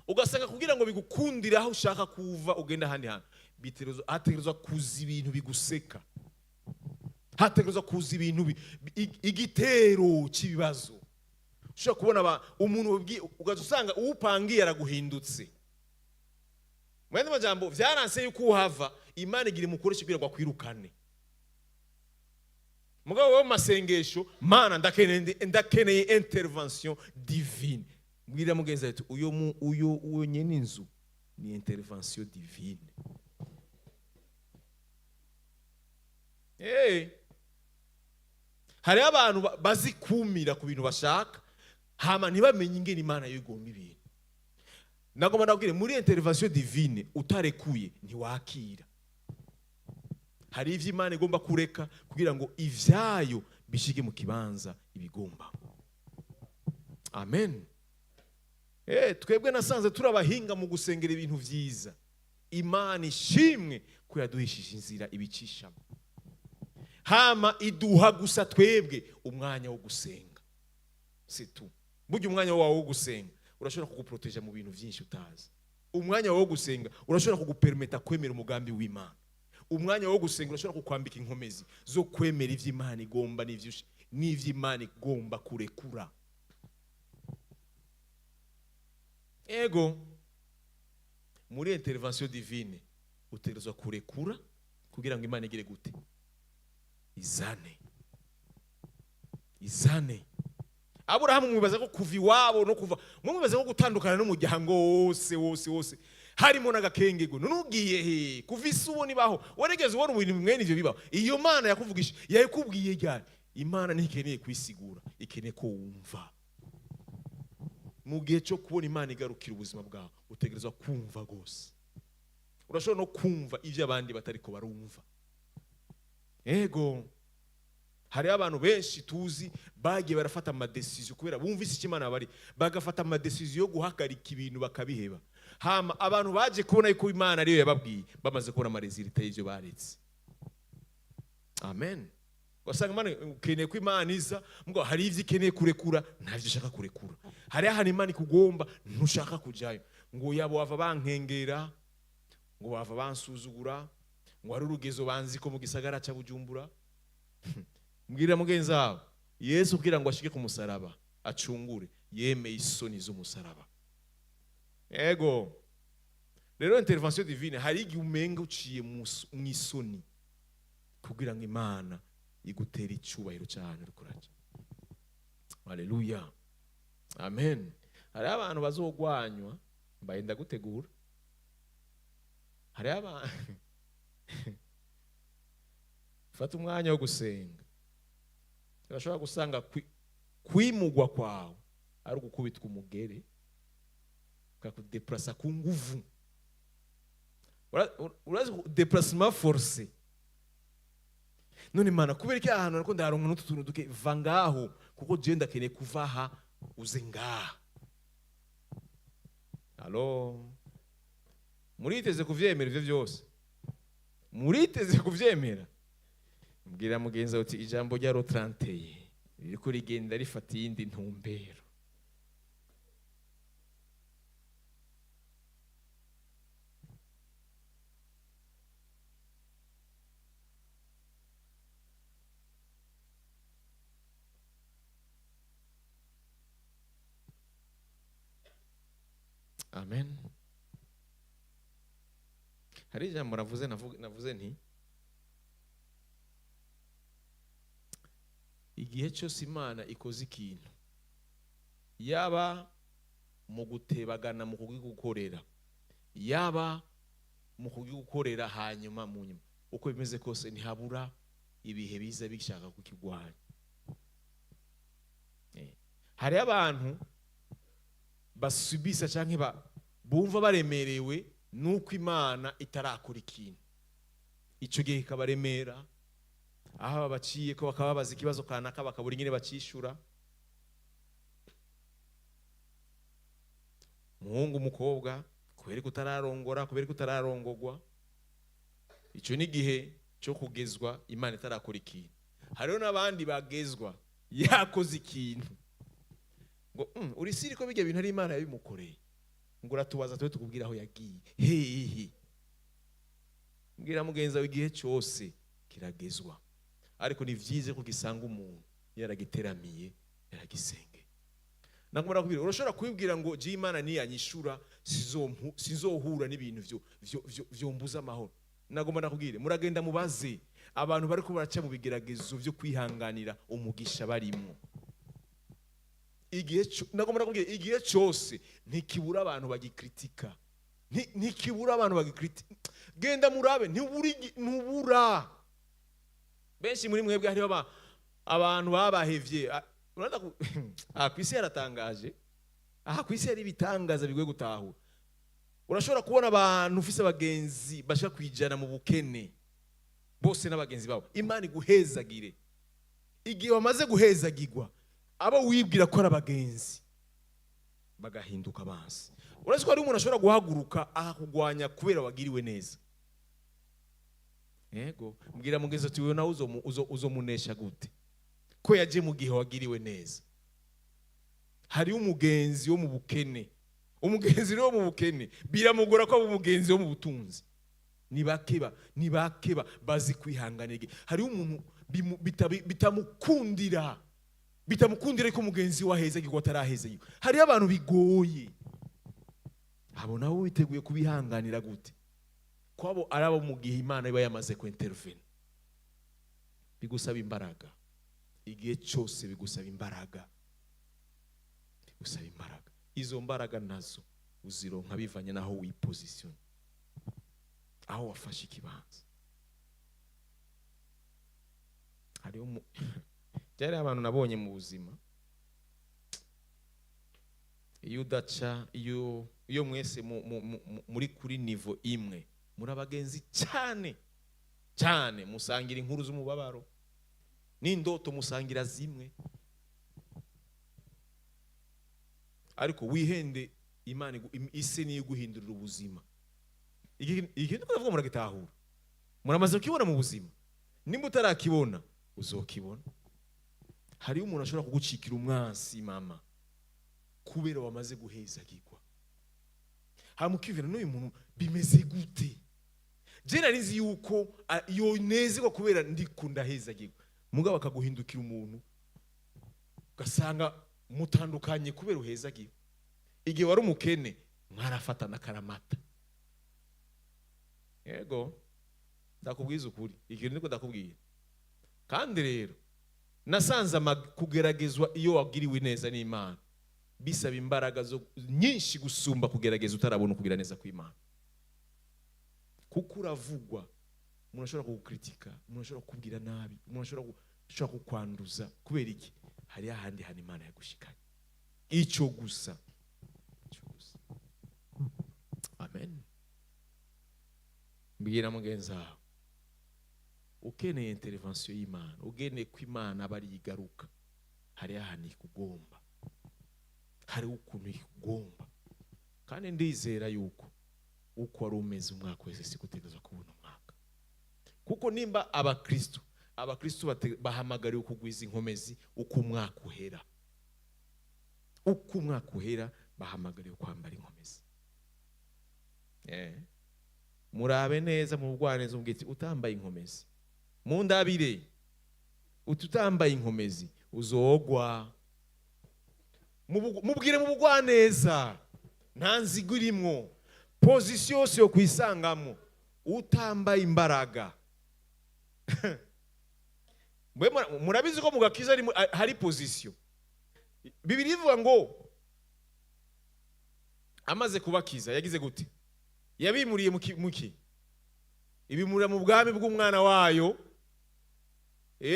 Ugasanga kugira ngo bigukundire aho ushaka kuva ugenda ahandi hantu hategerezwa kuza ibintu biguseka, hategerezwa kuza ibintu igitero cy'ibibazo. Ushobora kubona umuntu ugasanga uwupangiye araguhindutse. Mwene majambo vyaranse yuko uhava Imana igira mukoresha kugira ngo akwirukane. Mugabo wo masengesho Mana ndakeneye intervention divine. Mbwira mugenzi ati uyo nyene inzu ni intervention divine. Hari abantu bazi kumira ku bintu bashaka hama ntibamenye ingene Imana yigomba ibintu. Nagomba ndabwire muri intervention divine utarekuye ntiwakira. Hari ivyo Imana igomba kureka kugira ngo ivyayo bishige mu kibanza ibigomba. Amen. Twebwe nasanze turabahinga mu gusengera ibintu vyiza. Imana ishimwe ko yaduhishije inzira ibicishamo. Hama iduha gusa twebwe umwanya wo gusenga. C'est tout. Burya umwanya wawe wo gusenga urashobora kuguproteja mu bintu byinshi utazi. Umwanya wawe wo gusenga urashobora kugupermeta kwemera umugambi w'Imana. Umwanya wo gusenga urashobora kukwambika inkomezi zo kwemera ivy'Imana igomba n'ivy'Imana igomba kurekura. Ego muri intervention divine utegerezwa kurekura kugira ngo Imana igire gute? Izane. Aburahamu mwibaza ko kuva iwabo no kuva mwibaza ko gutandukana n'umuryango wose harimo n'agakengego nunugiye he kuva isubo nibaho waregeze ubona ibintu mwene ivyo bibaho. Iyo Mana yakuvugisha yayikubwiye ryari? Imana ntikeneye kwisigura, ikeneye ko wumva. Mu gihe cyo kubona Imana igarukira ubuzima bwawe utegerezwa kumva gose. Urashobora no kumva ivyo abandi batariko barumva. Ego hari abantu benshi tuzi bagiye barafata ama decision kubera bumvise ikimana bari bagafata ama decision yo guhagarika ibintu bakabiheba. Hama abantu baje kubona yuko Imana ariyo yababwiye bamaze kubona ama resulta y'ivyo baretse. Amen. Wasanga Imana ukeneye ko Imana iza ngo hari ivyo ikeneye kurekura ntavyo ushaka kurekura. Hari ahantu Imana ikugomba ntushaka kujayo. Ngo yabo bava bankengera, ngo bava bansuzugura, ngo ari urugezo banzi ko mu gisagara cya Bujumbura. Mbwira mugenzi wawe Yesu kugira ngo ashike ku musaraba acungure yemeye isoni z'umusaraba. Ego rero intervention divine hari igihe umenga uciye mu isoni kugira ngo Imana igutera icyubahiro cyane rukuraje. Haleluya. Amen. Hari abantu bazogwanywa mbaye ndagutegura. Hari abantu fata umwanya wo gusenga. Urashobora gusanga kwimugwa kwawe ari gukubitwa umugere ukakudeplasa ku nguvu. Urazi déplacement forcé. None Imana kubera iki ahantu ariko ndaronka n'utuntu duke vangaho kuko je ndakeneye kuvaha uze ngaha. Allo muriteze kuvyemera ivyo byose? Muriteze kuvyemera? Mbwira mugenza uti ijambo rya rotranteye riko rigenda rifata yindi ntumbero. Amen. Hari ijambo navuze nti igihe cyose Imana ikoze ikintu yaba mu gutebagana mu kugigukorera yaba mu kugigukorera hanyuma mu nyuma uko bimeze kose ntihabura ibihe biza bishaka kukigwanya. Hari abantu basubisa canke bumva baremerewe nuko Imana itarakora ikintu. Ico gihe kabaremera, aho baciye ko bakababaza ikibazo kanaka bakabura ingene bacishura. Muhungu umukobwa kubera kutararongora, kubera kutararongogwa, ico ni gihe cyo kugezwa Imana itarakora ikintu. Hariho n'abandi bagezwa yakoze ikintu ngo uri siri ko bijya bintu ari Imana yabimukoreye, ngo uratubaza twe tukubwira aho yagiye. Hehe, mbwira mugenza w'igihe cyose kiragezwa, ariko ni vyize ko gisanga umuntu yaragiteramiye yaragisenge. Nakumara kubwira urashobora kwibwira ngo je Imana ni yanyishura sizohura n'ibintu vyo mbuza amahoro. Nagomba nakubwire muragenda mubaze abantu bari ko baraca mu bigeragezo byo kwihanganira umugisha barimo. Nagomba nakubwire igihe cyose ntikibura abantu bagikritika, ntikibura abantu bagikritika. Genda murabe ntubura. Benshi muri mwebwe hariho abantu babahevye. Kwisi yaratangaje, kwisi yari bitangaza bigoye gutahura. Urashobora kubona abantu ufise abagenzi bashaka kwijana mu bukene bose n'abagenzi babo, Imana iguhezagire. Igihe bamaze guhezagirwa, abo wibwira ko ari abagenzi bagahinduka abansi. Urashobora ari umuntu ashobora guhaguruka akakugwanya kubera wagiriwe neza. Yego, mbwira mugenzi ati wewe nawe uzomunesha gute ko yaje mu gihe wagiriwe neza. Hari umugenzi wo mu bukene, umugenzi wo mu bukene biramugora ko umugenzi wo mu butunzi. Nibakeba bazi kwihanganira. Hari umuntu bitamukundira ko umugenzi waheza giko ataraheza. Hari abantu bigoye, abo nabo witeguye kubihanganira gute? Kwabo arabo mu gihe Imana iba yamaze ku intervene. Bigusaba imbaraga, igihe cyose bigusaba imbaraga, bigusaba imbaraga. Izo mbaraga nazo uzironka bivanye naho wiposition, aho wafashe ikibanza. Hariho byari abantu nabonye mu buzima, iyo udaca, iyo mwese muri kuri niveau imwe, muri abagenzi cyane cyane, musangira inkuru z'umubabaro n'indoto musangira zimwe, ariko wihende Imana ise niyo guhindurira ubuzima. Ikintu kuvuga muragitahura, muramaze kukibona mu buzima. Nimba utarakibona uzokibona. Hari umuntu ashobora kugucikira umwansi mama kubera wamaze guhezagirwa. Hamukivira n'uyu muntu bimeze gute? Je narizi yuko yonezerwa kubera ndikunda hezagirwa, mugabo akaguhindukira umuntu ugasanga mutandukanye kubera uhezagirwa. Igihe wari umukene mwarafatana karamata. Yego, ndakubwiza ukuri, ikintu niko ndakubwira. Kandi rero nasanze kugeragezwa iyo wagiriwe neza n'Imana bisaba imbaraga nyinshi gusumba kugerageza utarabona kugira neza kw'Imana. Kuko uravugwa, umuntu ashobora kugukritika, umuntu ashobora kukubwira nabi, umuntu ashobora kukwanduza. Kubera iki? Hari ahandi hantu Imana yagushikanye. Icyo gusa. Amen. Mbwira mugenzi wawe, ukeneye intervention y'Imana, ugeneye ko Imana bari yigaruka, hari ahantu ikugomba, hari ukuntu ikugomba. Kandi ndizera yuko uko wari umeze umwaka wese si gutegereza kubona umwaka. Kuko nimba abakristo bahamagariwe kugwiza inkomezi uko umwaka uhera, uko umwaka uhera bahamagariwe kwambara inkomezi. Murabe neza mu bugwaneza umugiti utambaye inkomezi, mu ndabire ututambaye inkomezi uzogwa. Mubwire mu bugwaneza nta nzigo irimo, position yose yo kwisangamo utambaye imbaraga. Murabizi ko mu gakiza hari position. Bibiliya ivuga ngo amaze kubakiza yagize gute? Yabimuriye muki ibimurira mu bwami bw'umwana wayo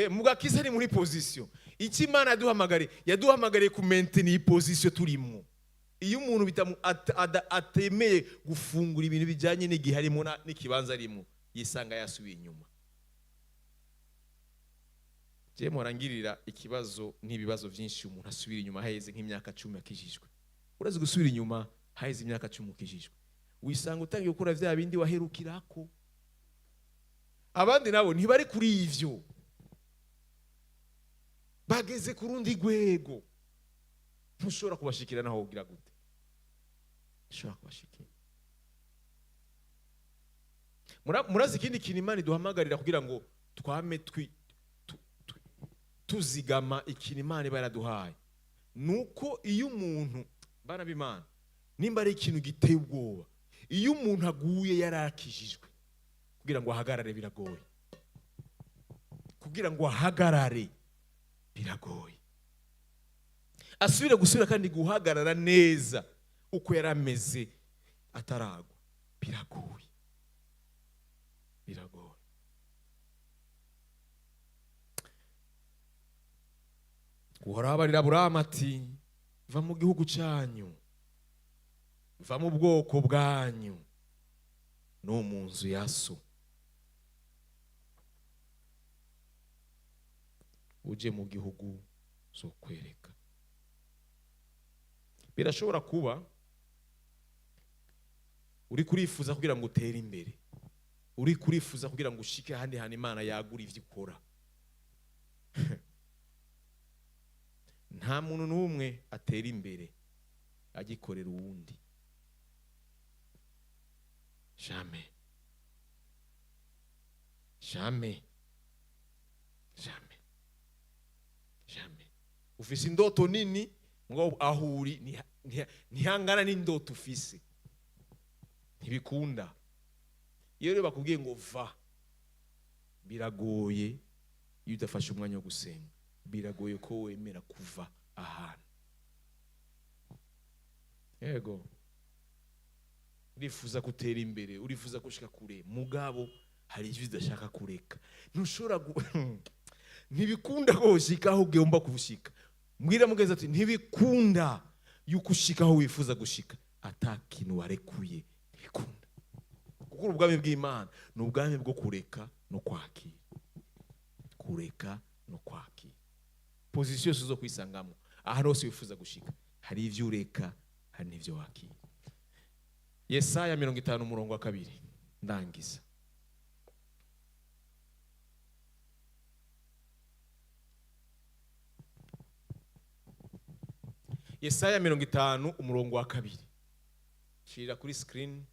Mugakiza ni muri position. Iki Imana yaduhamagariye ku maintain iyi position turimo. Iyo umuntu atemeye gufungura ibintu bijyanye n'igihe harimo n'ikibanza arimo, yisanga yasubiye inyuma. Je morangirira ikibazo n'ibibazo byinshi umuntu asubira inyuma haheze nk'imyaka 10 akijijwe. Urazi gusubira inyuma haheze imyaka 10 ukijijwe, wisanga utangiye gukora vya bindi waherukirako. Abandi nabo ntibari kuri ivyo, bageze ku rundi rwego. Ntushobora kubashikira naho ugira gute? Ntushobora kubashikira. Murazi ikindi kintu Imana iduhamagarira kugira ngo twame tuzigama ikintu Imana baraduhaye. Nuko iyo umuntu bana b'Imana nimba ari ikintu giteye ubwoba, iyo umuntu aguye yarakijijwe, kugira ngo ahagarare biragoye. Kugira ngo ahagarare biragoye. Asubire gusubira kandi guhagarara neza uko yarameze ataragwa biragoye. Biragoye. Uhoraho abarira Aburahamu ati, va mu gihugu cyanyu, va mu bwoko bwanyu, no mu nzu ya so, uje mu gihugu zo kwereka. Birashobora kuba uri kurifuza kugira ngo utere imbere, uri kurifuza kugira ngo ushike ahandi hantu Imana yagura ivyo ikora. Nta muntu n'umwe atera imbere agikorera uwundi. Jamais. Jamais. Jamais. Jamais. Ufise indoto nini ngo ahuri ntihangana n'indoto ufise. Ntibikunda. Iyo rero bakubwiye ngo va, biragoye iyo udafashe umwanya wo gusenga. Biragoye ko wemera kuva ahantu. Yego. Urifuza gutera imbere, urifuza gushika kure, mugabo hari ivyo udashaka kureka. Ntushobora ntibikunda ko ushika aho ugomba kubushika. Mbwira mugeze ati ntibikunda yuko ushika aho wifuza gushika atakintu warekuye. Ntibikunda. Kuko ubwami bw'Imana ni ubwami bwo kureka no kwakira. Kureka no kwakira. Position zo kwisangamo aho hose wifuza gushika, hari ivyo ureka, hari n'ivyo wakira. Yesaya 50:2 ndangiza. Yesaya 50:2 shira kuri screen.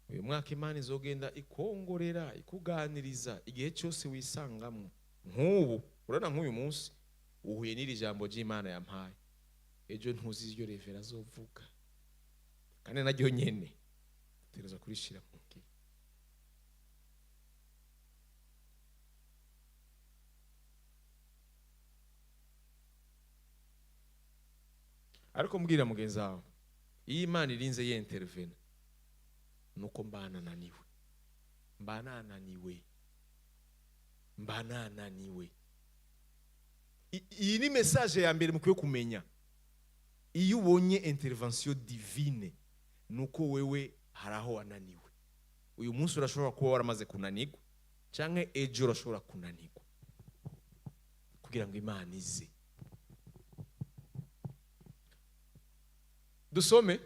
Uyu mwaka Imana izogenda ikongorera, ikuganiriza igihe cyose wisangamo. Nk'ubu urana nk'uyu munsi uhuye n'iri jambo ry'Imana yampaye, ejo ntuzi iryo revera azovuga, kandi naryo nyene utegereza kurishira mu ngiro. Ariko mbwira mugenzi wawe, iyo Imana irinze yentervene nuko mbanananiwe. Iyi ni message ya mbere mukwiye kumenya. Iyo ubonye intervention divine nuko wewe haraho wananiwe. Uyu munsi urashobora kuba waramaze kunanirwa, canke ejo urashobora kunanirwa, kugira ngo Imana ize. Dusome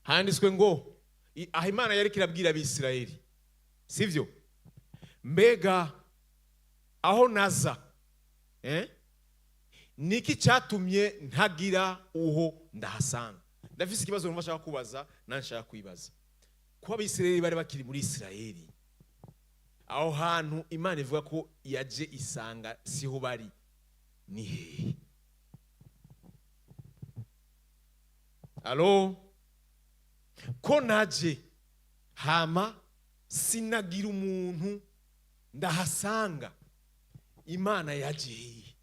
handitswe ngo aho Imana yari kirabwira Abisirayeli, sivyo? Mbega aho naza niki cyatumye ntagira uho ndahasanga? Ndafise ikibazo numva shaka kubaza nanshaka kwibaza. Ko Abisirayeli bari bakiri muri Isirayeli, aho hantu Imana ivuga ko yaje isanga siho bari, ni hehe? Alo? Ko naje hama sinagira umuntu ndahasanga, Imana yaje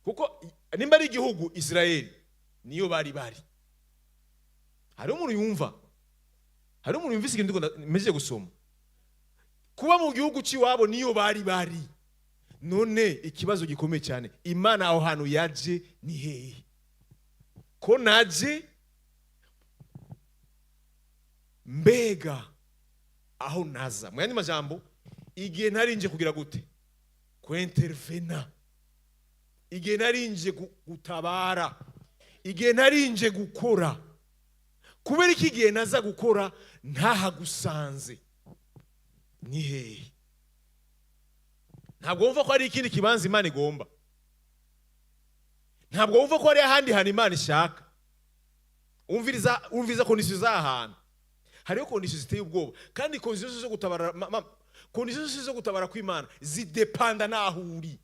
kuko nimba ari igihugu Israeli niyo bari hari umuntu yumva, hari umuntu yumvise ikintu meje gusoma, kuba mu gihugu cy'iwabo niyo bari none ikibazo gikomeye cyane, Imana aho hantu yaje ni hehe? Ko naje mbega aho naza, mu yandi majambo, igihe narinje kugira gute? Kwentervena, igihe narinje gutabara, igihe narinje gukora. Kubera iki gihe naza gukora ntahagusanze ni hehe? Ntabwo wumva ko hari ikindi kibanza Imana igomba, ntabwo wumva ko hari ahandi hantu Imana ishaka. Umviriza kondisiyo z'ahantu. Hariho kondisiyo ziteye ubwoba, kandi kondisiyo zo gutabara, kondisiyo zo gutabara kw'Imana zidepanda n'aho uri,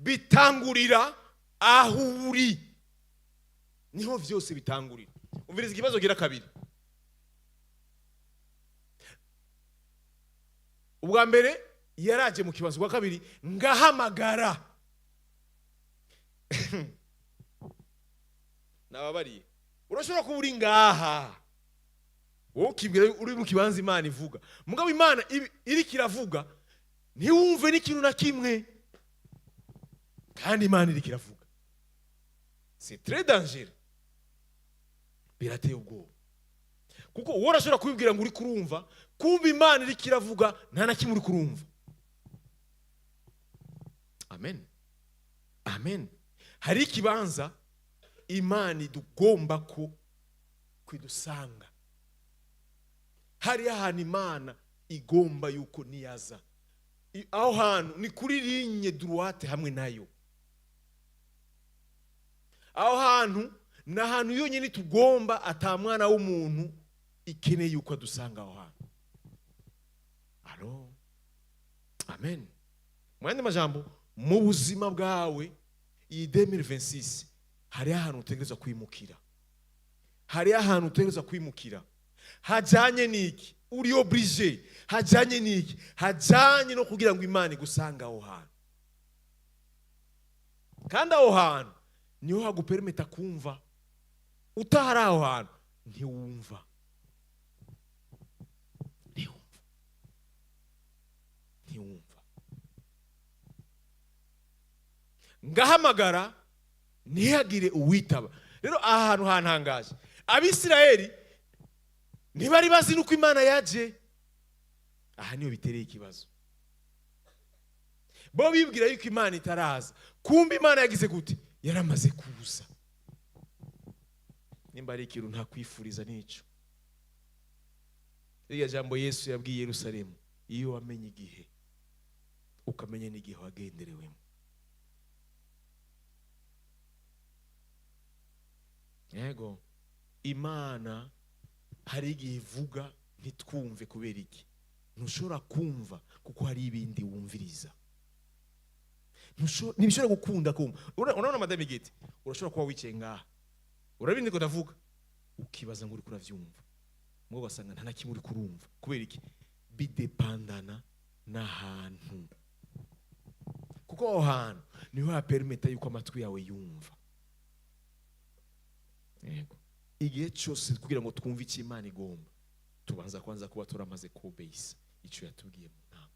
bitangurira aho uri, niho byose bitangurira. Umviriza ikibazo gira kabiri. Ubwa mbere yaraje mu kibazo, ubwa kabiri ngahamagara. Nababariye, urashobora kuba uri ngaha, wowe ukibwira uri mu kibanza Imana ivuga, mugabo Imana iri kiravuga ntiwumve n'ikintu na kimwe, kandi Imana iri kiravuga. C'est très dangereux, birateye ubwoba, kuko wowe urashobora kubibwira ngo uri kurumva, kumva Imana iri kiravuga nta na kimwe uri kurumva. Amen, amen. Hari ikibanza Imana idugomba ko kwidusanga, hari ahantu Imana igomba yuko niyaza, aho hantu ni kuri ligne droite hamwe nayo. Aho hantu na hantu yonyine tugomba, atamwana w'umuntu ikeneye yuko adusanga aho hantu. Alo, amen. Mwende majambo, mu buzima bwawe iyi 2026 hari ahantu utegerezwa kwimukira, hari ahantu utegerezwa kwimukira. Hajanye niki? Uri obligé. Hajanye niki? Hajanye no kugira ngo Imana igusanga aho hantu, kandi aho hantu niho hagupermeta kumva. Utahari aho hantu ntiwumva, ngahamagara ntihagire uwitaba. Rero aha hantu hantangaje, Abisirayeli ntibari bazi nuko Imana yaje. Aha niyo bitereye ikibazo. Bo bibwira yuko Imana itaraza, kumbe Imana yagize gute? Yaramaze kuza. Nimba ari ikintu nta kwifuriza nico, iriya jambo Yesu yabwiye Yerusalemu, iyo wamenye igihe ukamenya n'igihe wagenderewemo. Yego, Imana hari igihe ivuga ntitwumve. Kubera iki? Ntushobora kumva kuko hari ibindi wumviriza. Ntibishobora gukunda kumva. Unaona madame Gete, urashobora kuba wicaye ngaha, urabindi ko ndavuga, ukibaza ngo uri kuravyumva, mwo basanga nta nakimwe uri kurumva. Kubera iki? Bidepandana n'ahantu, kuko aho hantu niho hapermeta yuko amatwi yawe yumva. Yego, igihe cyose kugira ngo twumve icyo Imana igomba, tubanza kwanza kuba turamaze kubeyisa icyo yatubwiye mu nama.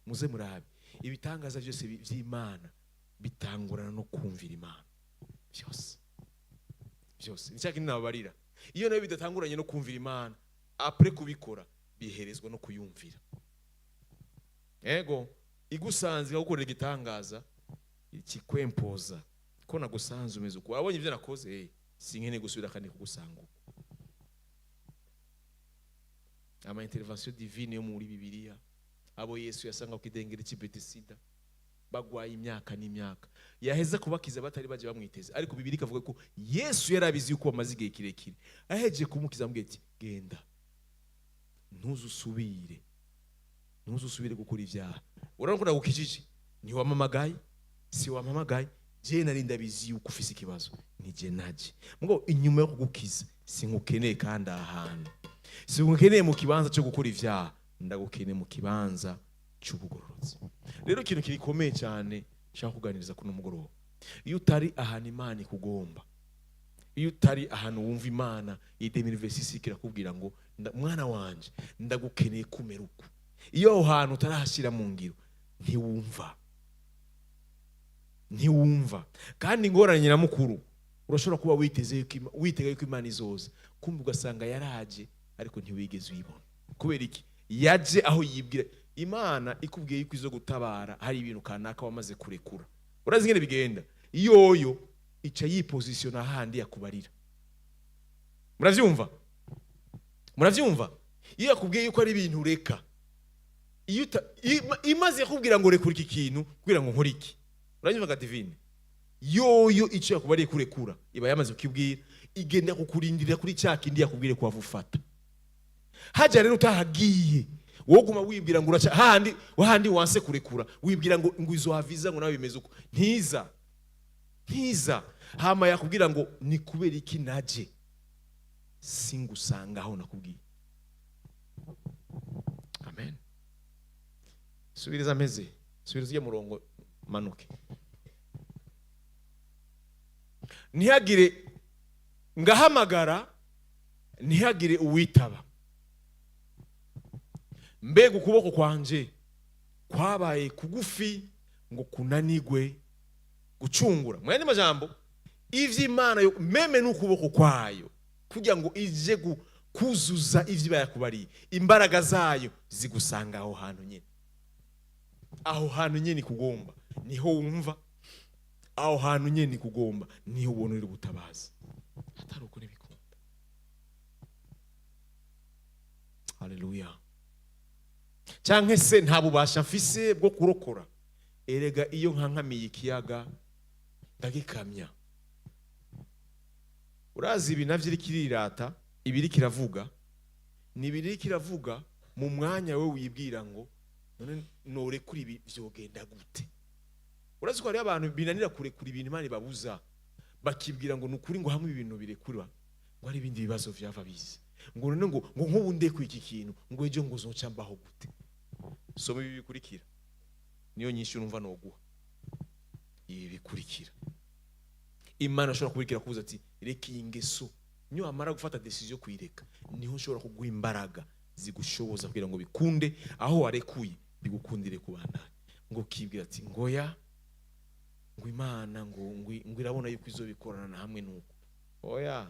Muze murabe ibitangaza byose by'Imana bitangurana no kumvira Imana. Byose nicyaki nababarira, iyo nayo bidatanguranye no kumvira Imana, après kubikora biherezwa no kuyumvira. Yego, igusanze gukorera igitangaza ikikwempoza ko nagusanze umeze uko abonye ibyo nakoze, sinkene gusubira kandi kugusanga. Ama intervention divine yo muri Bibiliya, abo Yesu yasanga ku kidengere cy'Bethesida bagwaye imyaka n'imyaka, yaheza kubakiza batari baje bamwiteze. Ariko Bibiliya ikavuga ko Yesu yarabizi yuko bamaze igihe kirekire, aheje kumukiza ambwiye ati genda, ntuzusubire gukora ibyaha. Urabona ko ndagukijije, ni wamamagaye si wamamagaye, je nari ndabizi yuko ufise ikibazo, ni je naje. Mugo inyuma yo kugukiza sinkukeneye kandi ahantu, sinkukeneye mu kibanza cyo gukora ibyaha, ndagukeneye mu kibanza cy'ubugororotsi. Rero ikintu kirikomeye cyane shaka kuganiriza kuno mugoroba. Iyo utari ahantu Imana ikugomba, iyo utari ahantu wumva Imana idemira vesisi kirakubwira ngo mwana wanje ndagukeneye kumera uko, iyo aho hantu utarahashyira mu ngiro ntiwumva. Kandi ingorane nyiramukuru, urashobora kuba witega yuko Imana izoza, kumva ugasanga yaraje ariko ntiwigeze uyibona. Kubera iki? Yaje aho yibwira. Imana ikubwiye yuko izo gutabara hari ibintu kanaka wamaze kurekura. Urazi ngene bigenda, iyoyo ica yipositiona handi yakubarira. Muravyumva? Iyo yakubwiye yuko ari ibintu ureka, iyo imaze yakubwira ngo rekura iki kintu kugira ngo nkore iki, uranyumva ga divine, yoyo ico yakubariye kurekura iba yamaze kukibwira, igenda kukurindira kuri cya kindi yakubwire ko wavufata. Haja rero utahagiye wowe guma wibwira ngo uraca handi wanse kurekura, wibwira ngo izo haviza ngo nawe bimeze uko, ntiza hama yakubwira ngo ni kubera iki naje singusanga aho nakubwiye. Amen. Subiriza ameze, subiriza ya murongo manuke. Ntihagire ngahamagara, ntihagire uwitaba. Mbega ukuboko kwanje kwabaye kugufi ngo kunanigwe gucungura. Mwene majambo, ivy'Imana yo meme n'ukuboko kwayo kugira ngo ije kuzuza ivyo bayakubariye, imbaraga zayo zigusanga aho hantu nyene. Aho hantu nyene kugomba niho wumva, aho hantu nyene kugomba niho ubonera ubutabazi. Atari uko nibikunda. Haleluya. Canke se nta bubasha mfise bwo kurokora. Erega iyo nkankamiye ikiyaga ndagikamya. Urazi ibi navyo kirirata, ibiri kiravuga, nibiri kiravuga mu mwanya we wibwira ngo none nore kuri ibi vyogenda gute. Urazi ko hari abantu binanira kurekura ibintu Imana babuza, bakibwira ngo nukuri ngo hamwe ibintu birekura ngo ari ibindi bibazo vyava bize, ngo none ngo nk'ubunde ku iki kintu ngo ejo ngo zoca mbaho gute. Soma ibi bikurikira, niyo nyinshi urumva no guha ibi bikurikira. Imana ashobora kubikira kubuza ati reka ingeso, niyo amara gufata decision kuyireka, niho ushobora kuguha imbaraga zigushoboza kugira ngo bikunde aho warekuye bigukundire kubana. Ngo kibwira ati ngoya ngo Imana ngo irabona yuko izo bikorana na hamwe nuko. Oya,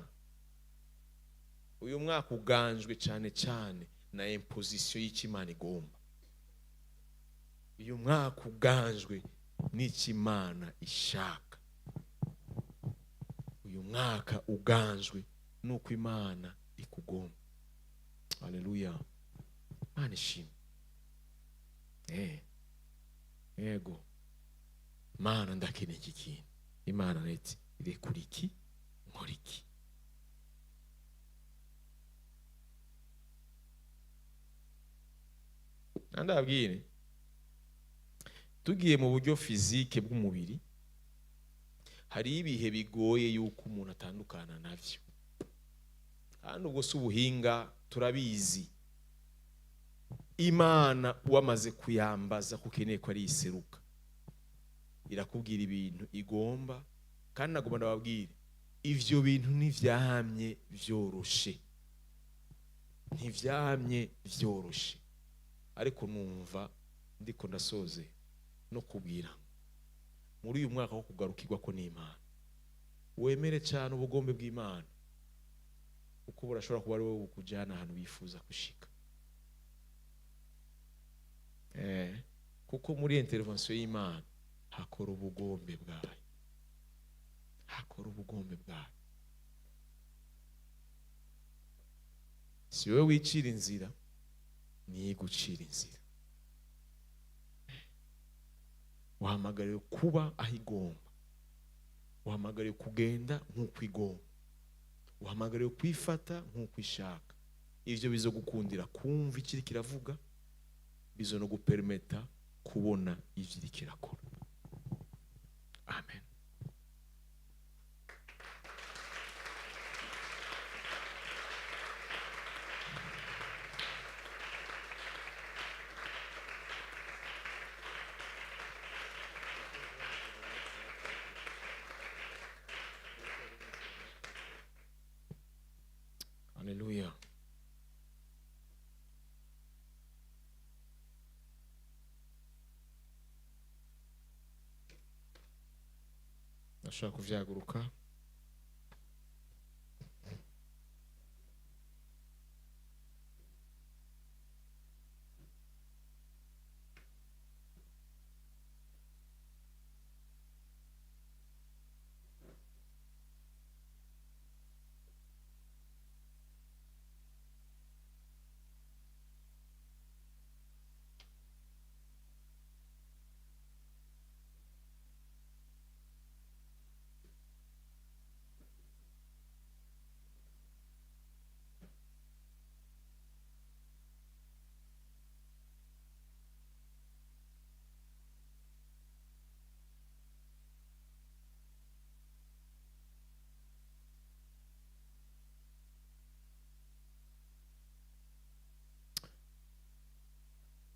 uyu mwaka uganjwe cyane na imposition y'Imana igomba. Uyu mwaka uganjwe n'Imana ishaka. Uyu mwaka uganjwe nuko Imana ikugomba. Haleluya. Imana ishimwe. Yego. Mana ndakeneye iki kintu. Imana neti irekura iki nkora iki. Ndabwire tugiye mu buryo fizike bw'umubiri, hari ibihe bigoye yuko umuntu atandukana navyo. Kandi ubwo si ubuhinga turabizi. Imana wamaze kuyambaza kukeneye ko ari iseruka, irakubwira ibintu igomba, kandi nagomba ndababwire ivyo bintu ntivyahamye vyoroshe, ariko numva ndiko ndasoze no kubwira muri uyu mwaka wo kugarukirwa ko n'Imana, wemere cyane ubugombe bw'Imana, uko burashobora kuba ari wowe kujana ahantu bifuza gushika. Kuko muri intervention y'Imana hakora ubugombe bwayo, si wowe wicira inzira, ni gucira inzira. Uhamagariwe kuba aho igomba, uhamagariwe kugenda nk'uko igomba, uhamagariwe kwifata nk'uko ishaka. Ivyo bizo gukundira kumva ikiri kiravuga, bizo no gupermeta kubona ivyo iri kirakora. Amen. ashaka kuvyaguruka.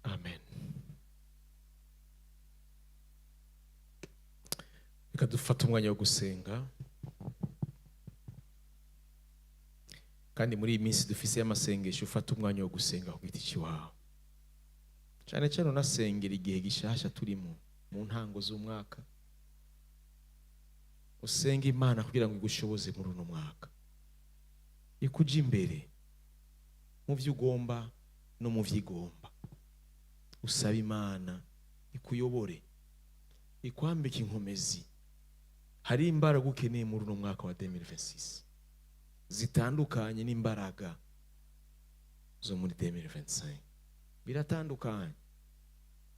Amen. Reka dufate umwanya wo gusenga. Kandi muri iyi minsi dufise y'amasengesho, ufata umwanya wo gusenga ku giti cyawe. Cyane cyane unasengera igihe gishasha turimo mu ntango z'umwaka. Usenga Imana kugira ngo igushoboze muri uno mwaka. Ikuje imbere mu byo ugomba no mu byo igomba. Usaba Imana ikuyobore, ikwambike inkomezi. Hari imbaraga ukeneye muri uno mwaka wa 2026 zitandukanye n'imbaraga zo muri 2025. Biratandukanye.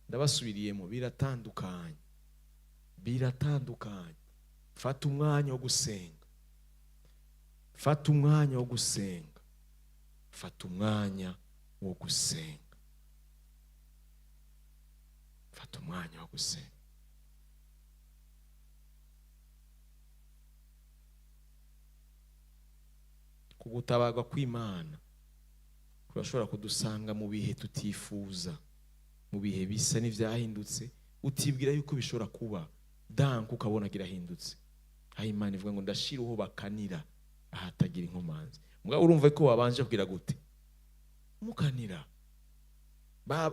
Ndabasubiriyemo, biratandukanye. Biratandukanye. Fata umwanya wo gusenga. Fata umwanya wo gusenga. Fata umwanya wo gusenga. Fata umwanya wo gusenga. Kugutabarwa kw'Imana kurashobora kudusanga mu bihe tutifuza, mu bihe bisa n'ivyahindutse, utibwira yuko bishobora kuba danko ukabona kirahindutse. Aho Imana ivuga ngo ndashira uho bakanira ahatagira inkomanzi. Mbwa urumva ko wabanje kugira gute? Mukanira.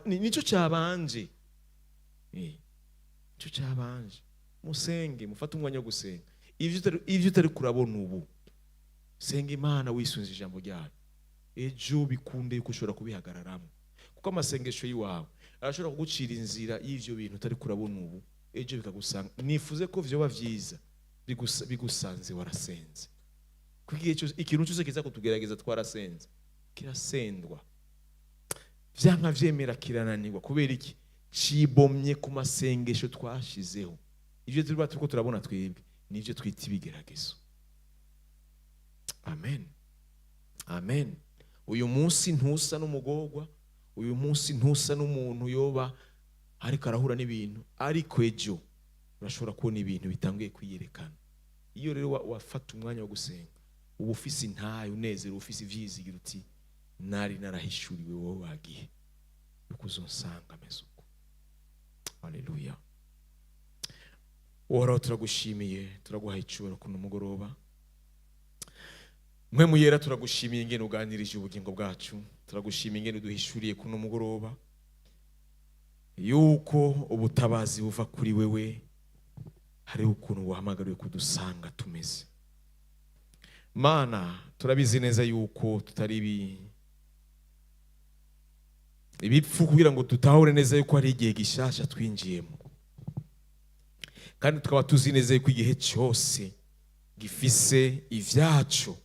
Nico cyabanje. Nico cyabanje. Musenge, mufate umwanya wo gusenga. Ivyo utari kurabona ubu, senga Imana wisunze ijambo ryayo. Ejo bikunde yuko ushobora kubihagararamo. Kuko amasengesho yiwawe arashobora kugucira inzira y'ivyo bintu utari kurabona ubu. Ejo bikagusanga. Nifuze ko vyoba vyiza bigusanze warasenze. Kuko ikintu cyose kiza kutugerageza twarasenze, kirasendwa. Vyanka vyemera kirananirwa kubera iki? Cibomye ku masengesho twashizeho. Ivyo turiko turabona twebwe nivyo twita ibigeragezo. Amen. Amen. Uyu munsi ntusa n'umugorwa, uyu munsi ntusa n'umuntu yoba ariko arahura n'ibintu, ariko ejo urashobora kubona ibintu bitangiye kwiyerekana. Iyo rero wafata umwanya wo gusenga, ubu ufise intayo unezero, ufise ivyizigira uti nari narahishuriwe wowe wagiye yuko uzonsanga ameze uko. Haleluya. Uhoraho turagushimiye, turaguha icubahiro kuno mugoroba. Mwe muyera turagushimiye ingene uganirije ubugingo bwacu, turagushimiye ingene duhishuriye kuno mugoroba yuko ubutabazi buva kuri wewe, hari ukuntu wahamagariwe kudusanga tumeze. Mana, turabizi neza yuko tutari ibipfu kugira ngo tutahure neza yuko hari igihe gishasha twinjiyemo, kandi tukaba tuzi neza yuko igihe cyose gifise ivyacu.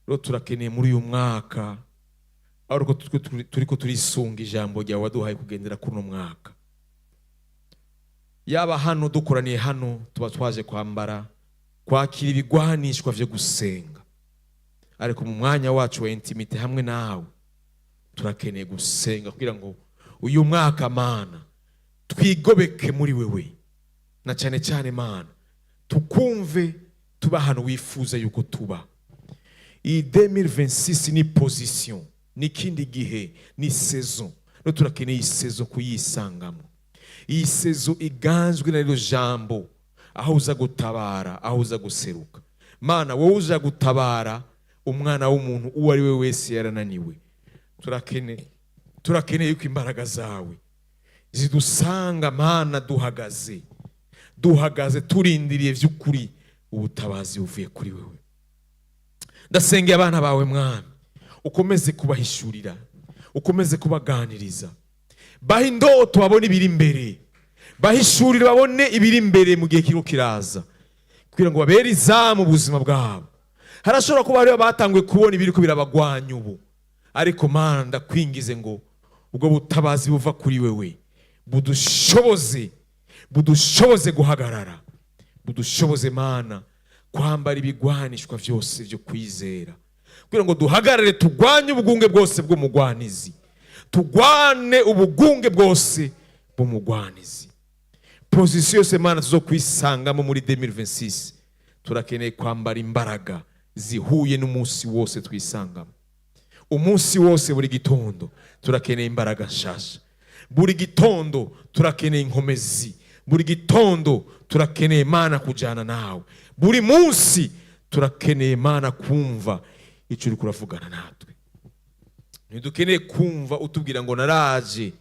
Rero turakeneye muri uyu mwaka ariko turiko turisunga ijambo ryawe waduhaye kugendera kuno mwaka. Yaba hano dukoraniye hano, tuba twaje kwakira ibigwanishwa vyo gusenga, ariko mu mwanya wacu wa intimite hamwe nawe turakeneye gusenga kugira ngo uyu mwaka Mana twigobeke muri wewe, na cyane cyane Mana tukumve tuba hano wifuza yuko tuba. Iyi 2026 ni position, ni kindi gihe, ni saison. No turakeneye saison kuyisangamo. Iyi saison iganzwe na ryo jambo, aho uza gutabara, aho uza guseruka. Mana, wowe uza gutabara umwana w'umuntu uwo ari we wese yarananiwe. Turakeneye yuko imbaraga zawe zidusanga Mana duhagaze. duhagaze turindiriye vy'ukuri ubutabazi buvuye kuri wewe. Ndasengeye abana bawe mwami, ukomeze kubahishurira, ukomeze kubaganiriza, baha indoto babone ibiri imbere, bahishurire babone ibiri imbere mu gihe kiriko kiraza, kugira ngo babere izamu mu buzima bwabo. Harashobora kuba hariho batanguye kubona ibiriko birabagwanya ubu, ariko Mana ndakwingize ngo ubwo butabazi buva kuri wewe budushoboze guhagarara, budushoboze Mana kwambara ibigwanishwa vyose vyo kwizera, kugira ngo duhagarare tugwanye ubugunge bwose bw'umugwanizi, tugwane ubugunge bwose bw'umugwanizi. Position yose Mana tuzokwisangamo muri 2026 turakeneye kwambara imbaraga zihuye n'umunsi wose twisangamo. Umunsi wose buri gitondo turakeneye imbaraga nshasha, buri gitondo turakeneye inkomezi, buri gitondo turakeneye Mana kujana nawe, buri munsi turakeneye Mana kumva icyo uri kuravugana natwe. Ntidukeneye kumva utubwira ngo naraje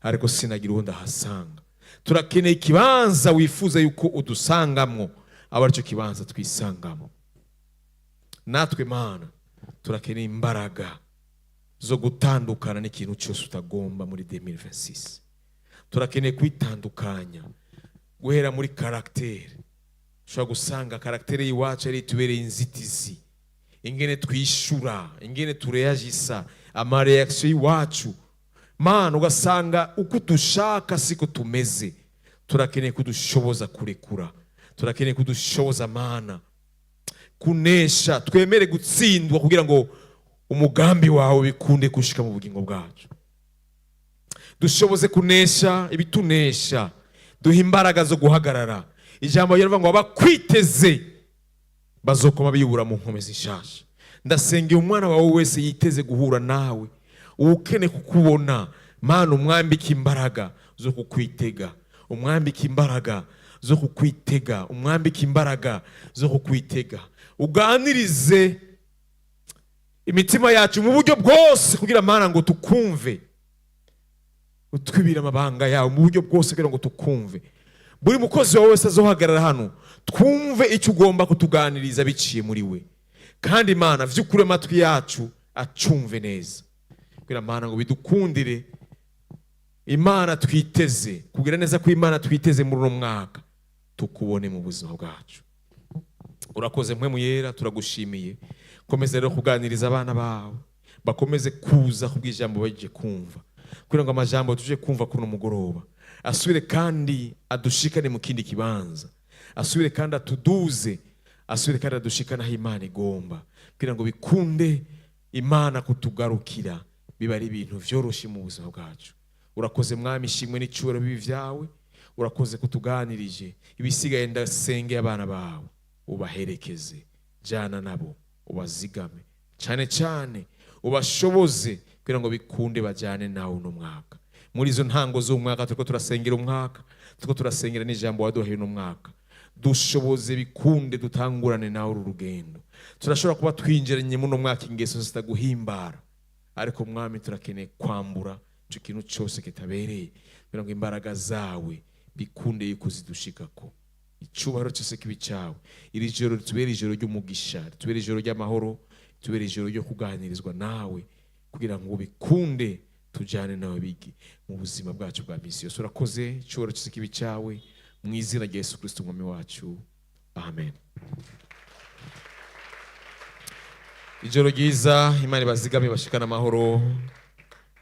ariko sinagira uwo ndahasanga. Turakeneye ikibanza wifuza yuko udusangamwo, aba aricyo kibanza twisangamo. Natwe Mana turakeneye imbaraga zo gutandukana n'ikintu cyose utagomba muri 2026. Turakeneye kwitandukanya guhera muri karakteri. Ushobora gusanga karakteri y'iwacu ari tubereye inzitizi, ingene twishura, ingene tureyagisa, amareaction y'iwacu Mana ugasanga uko dushaka siko tumeze. Turakeneye kudushoboza kurekura, turakeneye kudushoboza Mana kunesha, twemere gutsindwa kugira ngo umugambi wawe bikunde gushika mu bugingo bwacu. Dushoboze kunesha ibitunesha, duha imbaraga zo guhagarara. Ijambo ryaravuga ngo abakwiteze bazokoma biyubura mu nkomezi nshasha. Ndasengeye umwana wawe wese yiteze guhura nawe, ukene kukubona Mana umwambika imbaraga zo kukwitega, umwambika imbaraga zo kukwitega, umwambika imbaraga zo kukwitega. Uganirize imitima yacu mu buryo bwose kugira Mana ngo tukumve, utwibira amabanga yawe mu buryo bwose kugira ngo tukumve. Buri mukozi wawe wese azohagarara hano twumve icyo ugomba kutuganiriza biciye muri we, kandi Mana vy'ukuri amatwi yacu acumve neza, kugira Mana ngo bidukundire Imana twiteze, kugira neza ko Imana twiteze muri uno mwaka tukubone mu buzima bwacu. Urakoze mpwemu yera, turagushimiye. Komeza rero kuganiriza abana bawe, bakomeze kuza kubw'ijambo baje kumva, kugira ngo amajambo tuje kumva kuno mugoroba asubire kandi adushikane mu kindi kibanza, asubire kandi atuduze, asubire kandi adushikana aho Imana igomba, kugira ngo bikunde Imana kutugarukira, biba ari ibintu vyoroshe mu buzima bwacu. Urakoze mwami, ishimwe n'icubahiro bibi vyawe. Urakoze kutuganirije. Ibisigaye ndasengeye abana bawe ubaherekeze, jana nabo ubazigame, cyane cyane ubashoboze kugira ngo bikunde bajyane nawe uno mwaka. Muri izo ntango z'umwaka turiko turasengera umwaka, turiko turasengera n'ijambo waduhaye uno mwaka. Dushoboze bikunde dutangurane nawe uru rugendo. Turashobora kuba twinjiranye mu no mwaka ingeso zitaguhimbara, ariko mwami turakeneye kwambura icyo kintu cyose kitabereye, kugira ngo imbaraga zawe bikunde yuko zidushikako. Icubahiro cyose kibi cyawe. Iri joro tubere ijoro ry'umugisha, tubere ijoro ry'amahoro, tubere ijoro ryo kuganirizwa nawe, kugira ngo bikunde tujyane nawe bigi mu buzima bwacu bwa misi yose. Urakoze, icubahiro cyose kibi cyawe, mu izina rya Yesu Kristo umwami wacu, amen. Ijoro ryiza, Imana ibazigame bashikana amahoro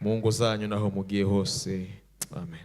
mu ngo zanyu naho mugiye hose, amen.